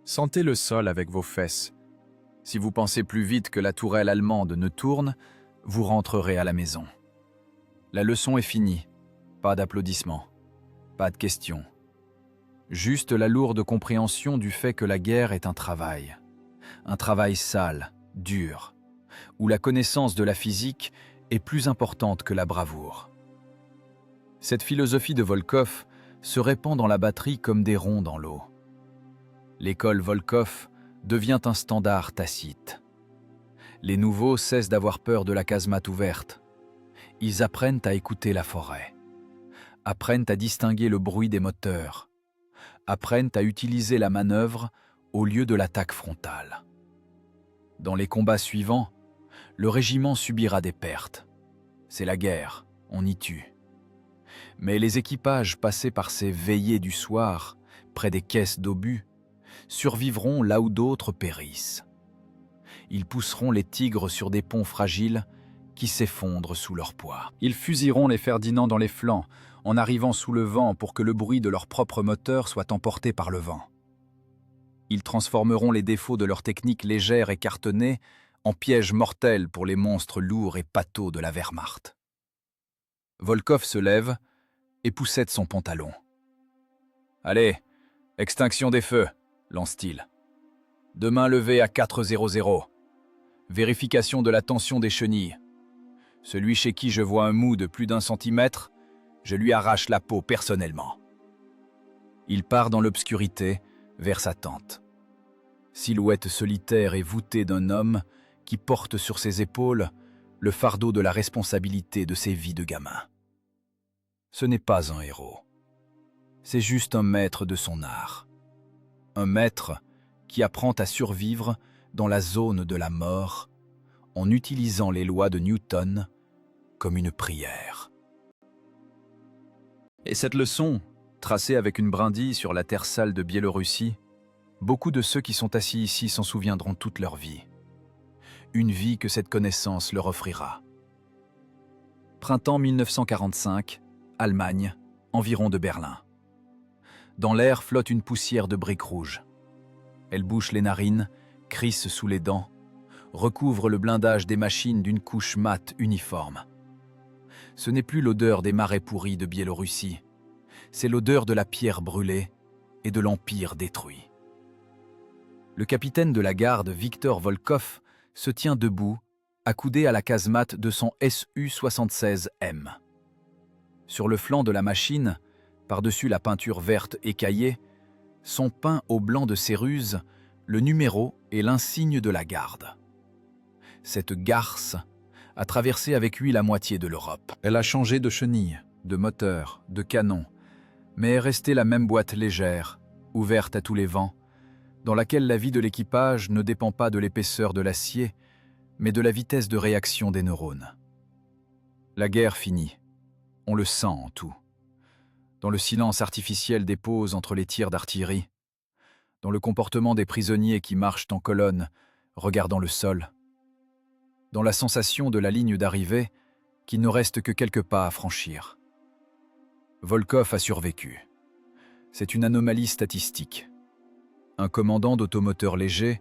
[SPEAKER 2] Sentez le sol avec vos fesses. Si vous pensez plus vite que la tourelle allemande ne tourne, vous rentrerez à la maison. La leçon est finie. Pas d'applaudissements. Pas de questions. Juste la lourde compréhension du fait que la guerre est un travail sale, dur, où la connaissance de la physique est plus importante que la bravoure. Cette philosophie de Volkov se répand dans la batterie comme des ronds dans l'eau. L'école Volkov devient un standard tacite. Les nouveaux cessent d'avoir peur de la casemate ouverte. Ils apprennent à écouter la forêt, apprennent à distinguer le bruit des moteurs, apprennent à utiliser la manœuvre au lieu de l'attaque frontale. Dans les combats suivants, le régiment subira des pertes. C'est la guerre, on y tue. Mais les équipages passés par ces veillées du soir, près des caisses d'obus, survivront là où d'autres périssent. Ils pousseront les tigres sur des ponts fragiles qui s'effondrent sous leur poids. Ils fusilleront les Ferdinand dans les flancs, en arrivant sous le vent pour que le bruit de leur propre moteur soit emporté par le vent. Ils transformeront les défauts de leur technique légère et cartonnée en pièges mortels pour les monstres lourds et pâteaux de la Wehrmacht. Volkov se lève et poussette son pantalon. « Allez, extinction des feux !» lance-t-il. « Demain levé à 4:00. Vérification de la tension des chenilles. Celui chez qui je vois un mou de plus d'1 centimètre, je lui arrache la peau personnellement. » Il part dans l'obscurité vers sa tente. Silhouette solitaire et voûtée d'un homme qui porte sur ses épaules le fardeau de la responsabilité de ses vies de gamin. Ce n'est pas un héros. C'est juste un maître de son art. Un maître qui apprend à survivre dans la zone de la mort en utilisant les lois de Newton comme une prière. Et cette leçon, tracée avec une brindille sur la terre sale de Biélorussie, beaucoup de ceux qui sont assis ici s'en souviendront toute leur vie. Une vie que cette connaissance leur offrira. Printemps 1945, Allemagne, environ de Berlin. Dans l'air flotte une poussière de briques rouges. Elle bouche les narines, crisse sous les dents, recouvre le blindage des machines d'une couche mate uniforme. Ce n'est plus l'odeur des marais pourris de Biélorussie, c'est l'odeur de la pierre brûlée et de l'empire détruit. Le capitaine de la garde, Viktor Volkov, se tient debout, accoudé à la casemate de son Su-76M. Sur le flanc de la machine, par-dessus la peinture verte écaillée, sont peints au blanc de céruse le numéro et l'insigne de la garde. Cette garce a traversé avec lui la moitié de l'Europe. Elle a changé de chenille, de moteur, de canon, mais est restée la même boîte légère, ouverte à tous les vents, dans laquelle la vie de l'équipage ne dépend pas de l'épaisseur de l'acier, mais de la vitesse de réaction des neurones. La guerre finit. On le sent en tout. Dans le silence artificiel des pauses entre les tirs d'artillerie, dans le comportement des prisonniers qui marchent en colonne, regardant le sol, dans la sensation de la ligne d'arrivée qu'il ne reste que quelques pas à franchir. Volkov a survécu. C'est une anomalie statistique. Un commandant d'automoteur léger,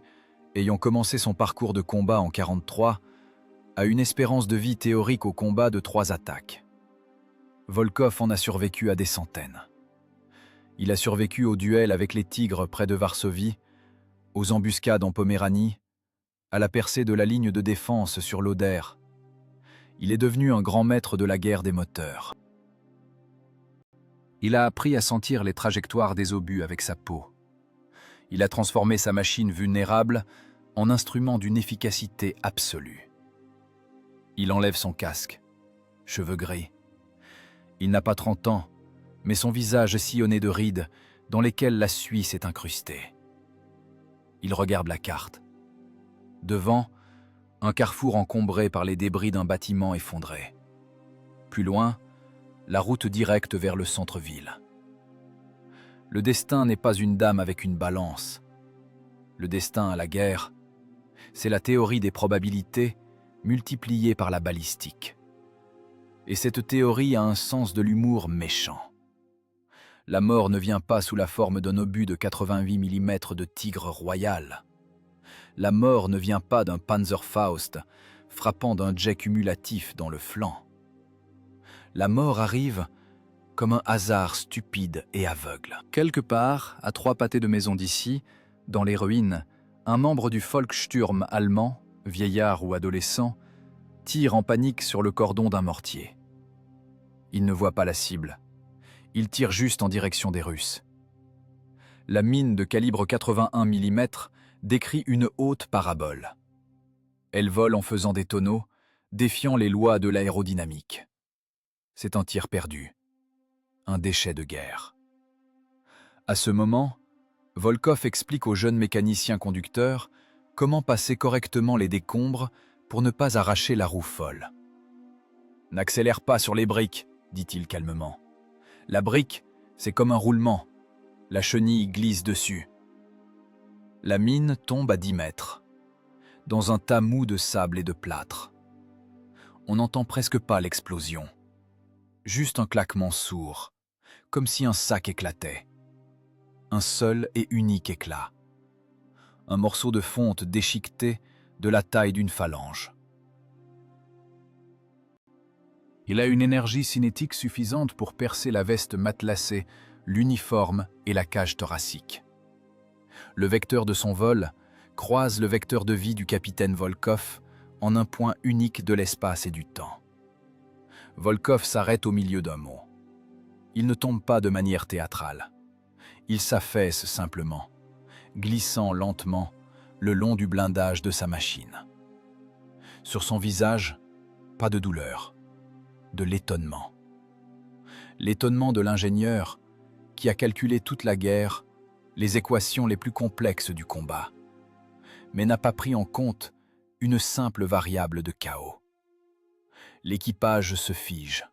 [SPEAKER 2] ayant commencé son parcours de combat en 1943, a une espérance de vie théorique au combat de 3 attaques. Volkov en a survécu à des centaines. Il a survécu aux duels avec les Tigres près de Varsovie, aux embuscades en Poméranie, à la percée de la ligne de défense sur l'Oder. Il est devenu un grand maître de la guerre des moteurs. Il a appris à sentir les trajectoires des obus avec sa peau. Il a transformé sa machine vulnérable en instrument d'une efficacité absolue. Il enlève son casque, cheveux gris. Il n'a pas 30 ans, mais son visage sillonné de rides dans lesquelles la suie s'est incrustée. Il regarde la carte. Devant, un carrefour encombré par les débris d'un bâtiment effondré. Plus loin, la route directe vers le centre-ville. Le destin n'est pas une dame avec une balance. Le destin à la guerre, c'est la théorie des probabilités multipliée par la balistique. Et cette théorie a un sens de l'humour méchant. La mort ne vient pas sous la forme d'un obus de 88 mm de Tigre royal. La mort ne vient pas d'un Panzerfaust frappant d'un jet cumulatif dans le flanc. La mort arrive comme un hasard stupide et aveugle. Quelque part, à 3 pâtés de maison d'ici, dans les ruines, un membre du Volkssturm allemand, vieillard ou adolescent, tire en panique sur le cordon d'un mortier. Il ne voit pas la cible. Il tire juste en direction des Russes. La mine de calibre 81 mm décrit une haute parabole. Elle vole en faisant des tonneaux, défiant les lois de l'aérodynamique. C'est un tir perdu. Un déchet de guerre. À ce moment, Volkov explique au jeune mécanicien conducteur comment passer correctement les décombres pour ne pas arracher la roue folle. « N'accélère pas sur les briques », dit-il calmement. « La brique, c'est comme un roulement. La chenille glisse dessus. » La mine tombe à 10 mètres, dans un tas mou de sable et de plâtre. On n'entend presque pas l'explosion. Juste un claquement sourd, comme si un sac éclatait. Un seul et unique éclat. Un morceau de fonte déchiqueté de la taille d'une phalange. Il a une énergie cinétique suffisante pour percer la veste matelassée, l'uniforme et la cage thoracique. Le vecteur de son vol croise le vecteur de vie du capitaine Volkov en un point unique de l'espace et du temps. Volkov s'arrête au milieu d'un mot. Il ne tombe pas de manière théâtrale. Il s'affaisse simplement, glissant lentement le long du blindage de sa machine. Sur son visage, pas de douleur, de l'étonnement. L'étonnement de l'ingénieur qui a calculé toute la guerre, les équations les plus complexes du combat, mais n'a pas pris en compte une simple variable de chaos. L'équipage se fige.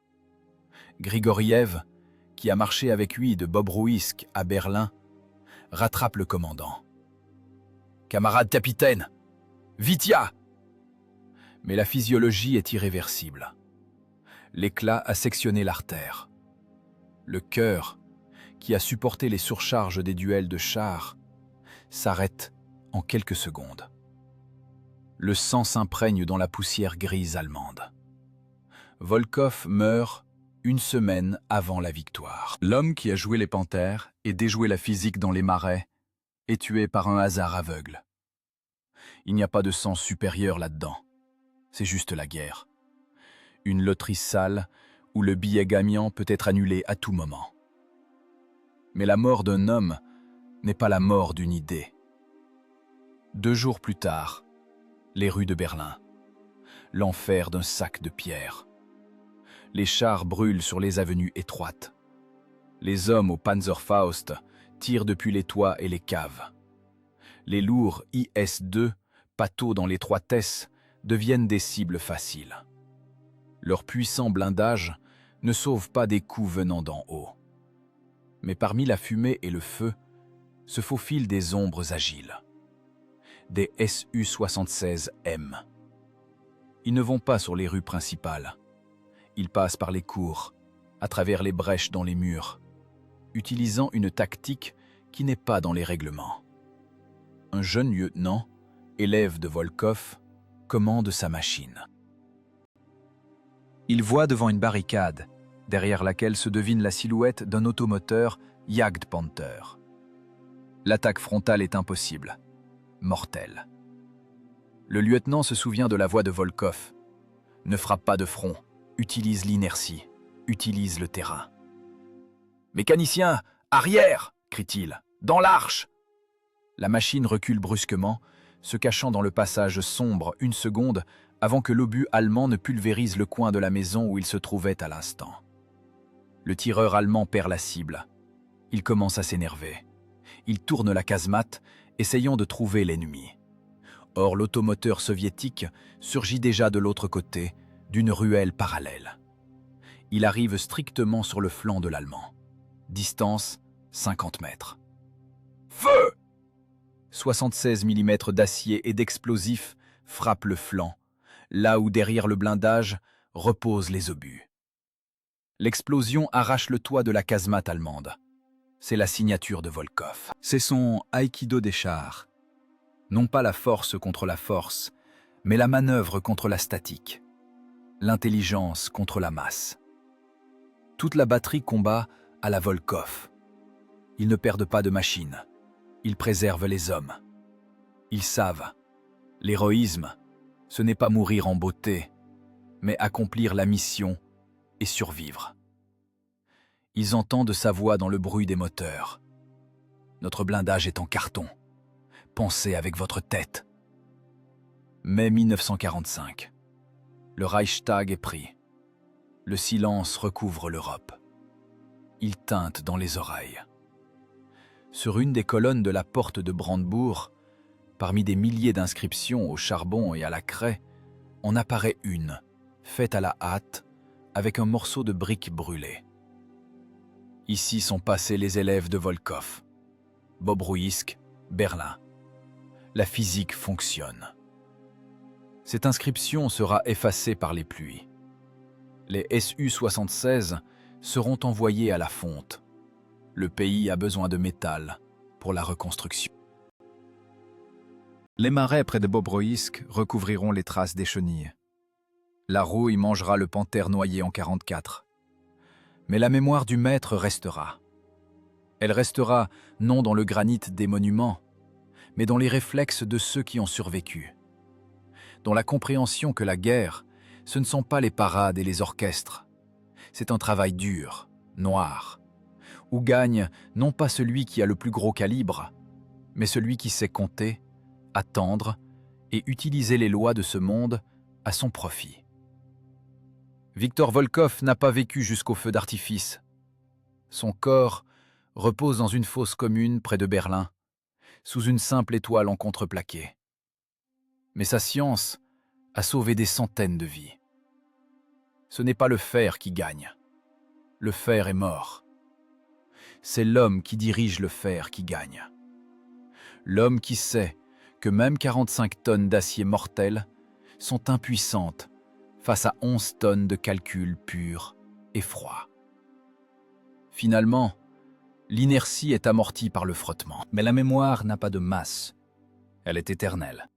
[SPEAKER 2] Grigoriev, qui a marché avec lui de Bobruisk à Berlin, rattrape le commandant. « Camarade capitaine, Vitia !» Mais la physiologie est irréversible. L'éclat a sectionné l'artère. Le cœur, qui a supporté les surcharges des duels de chars, s'arrête en quelques secondes. Le sang s'imprègne dans la poussière grise allemande. Volkov meurt 1 semaine avant la victoire. L'homme qui a joué les panthères et déjoué la physique dans les marais
[SPEAKER 1] et tués par un hasard aveugle. Il n'y a pas de sens supérieur là-dedans. C'est juste la guerre. Une loterie sale où le billet gagnant peut être annulé à tout moment. Mais la mort d'un homme n'est pas la mort d'une idée. 2 jours plus tard, les rues de Berlin. L'enfer d'un sac de pierre. Les chars brûlent sur les avenues étroites. Les hommes au Panzerfaust tirent depuis les toits et les caves. Les lourds IS-2, pâteaux dans l'étroitesse, deviennent des cibles faciles. Leurs puissants blindages ne sauvent pas des coups venant d'en haut. Mais parmi la fumée et le feu, se faufilent des ombres agiles. Des Su-76M. Ils ne vont pas sur les rues principales. Ils passent par les cours, à travers les brèches dans les murs, utilisant une tactique qui n'est pas dans les règlements. Un jeune lieutenant, élève de Volkov, commande sa machine.
[SPEAKER 2] Il voit devant une barricade, derrière laquelle se devine la silhouette d'un automoteur Jagdpanther. L'attaque frontale est impossible, mortelle. Le lieutenant se souvient de la voix de Volkov. Ne frappe pas de front, utilise l'inertie, utilise le terrain. « Mécanicien, arrière !» crie-t-il. « Dans l'arche !» La machine recule brusquement, se cachant dans le passage sombre 1 seconde avant que l'obus allemand ne pulvérise le coin de la maison où il se trouvait à l'instant. Le tireur allemand perd la cible. Il commence à s'énerver. Il tourne la casemate, essayant de trouver l'ennemi. Or, l'automoteur soviétique surgit déjà de l'autre côté, d'une ruelle parallèle. Il arrive strictement sur le flanc de l'Allemand. Distance 50 mètres. Feu ! 76 mm d'acier et d'explosifs frappent le flanc, là où derrière le blindage reposent les obus. L'explosion arrache le toit de la casemate allemande. C'est la signature de Volkov. C'est son aïkido des chars. Non pas la force contre la force, mais la manœuvre contre la statique. L'intelligence contre la masse. Toute la batterie combat à la Volkov. Ils ne perdent pas de machine. Ils préservent les hommes. Ils savent. L'héroïsme, ce n'est pas mourir en beauté, mais accomplir la mission et survivre. Ils entendent sa voix dans le bruit des moteurs. Notre blindage est en carton. Pensez avec votre tête. Mai 1945. Le Reichstag est pris. Le silence recouvre l'Europe. Il teinte dans les oreilles. Sur une des colonnes de la porte de Brandebourg, parmi des milliers d'inscriptions au charbon et à la craie, en apparaît une, faite à la hâte, avec un morceau de brique brûlée. Ici sont passés les élèves de Volkov. Bobruisk, Berlin. La physique fonctionne. Cette inscription sera effacée par les pluies. Les Su-76 seront envoyés à la fonte. Le pays a besoin de métal pour la reconstruction. Les marais près de Bobruisk recouvriront les traces des chenilles. La rouille mangera le panthère noyé en 44. Mais la mémoire du maître restera. Elle restera non dans le granit des monuments, mais dans les réflexes de ceux qui ont survécu. Dans la compréhension que la guerre, ce ne sont pas les parades et les orchestres. C'est un travail dur, noir, où gagne non pas celui qui a le plus gros calibre, mais celui qui sait compter, attendre et utiliser les lois de ce monde à son profit. Viktor Volkov n'a pas vécu jusqu'au feu d'artifice. Son corps repose dans une fosse commune près de Berlin, sous une simple étoile en contreplaqué. Mais sa science a sauvé des centaines de vies. Ce n'est pas le fer qui gagne. Le fer est mort. C'est l'homme qui dirige le fer qui gagne. L'homme qui sait que même 45 tonnes d'acier mortel sont impuissantes face à 11 tonnes de calcul pur et froid. Finalement, l'inertie est amortie par le frottement. Mais la mémoire n'a pas de masse. Elle est éternelle.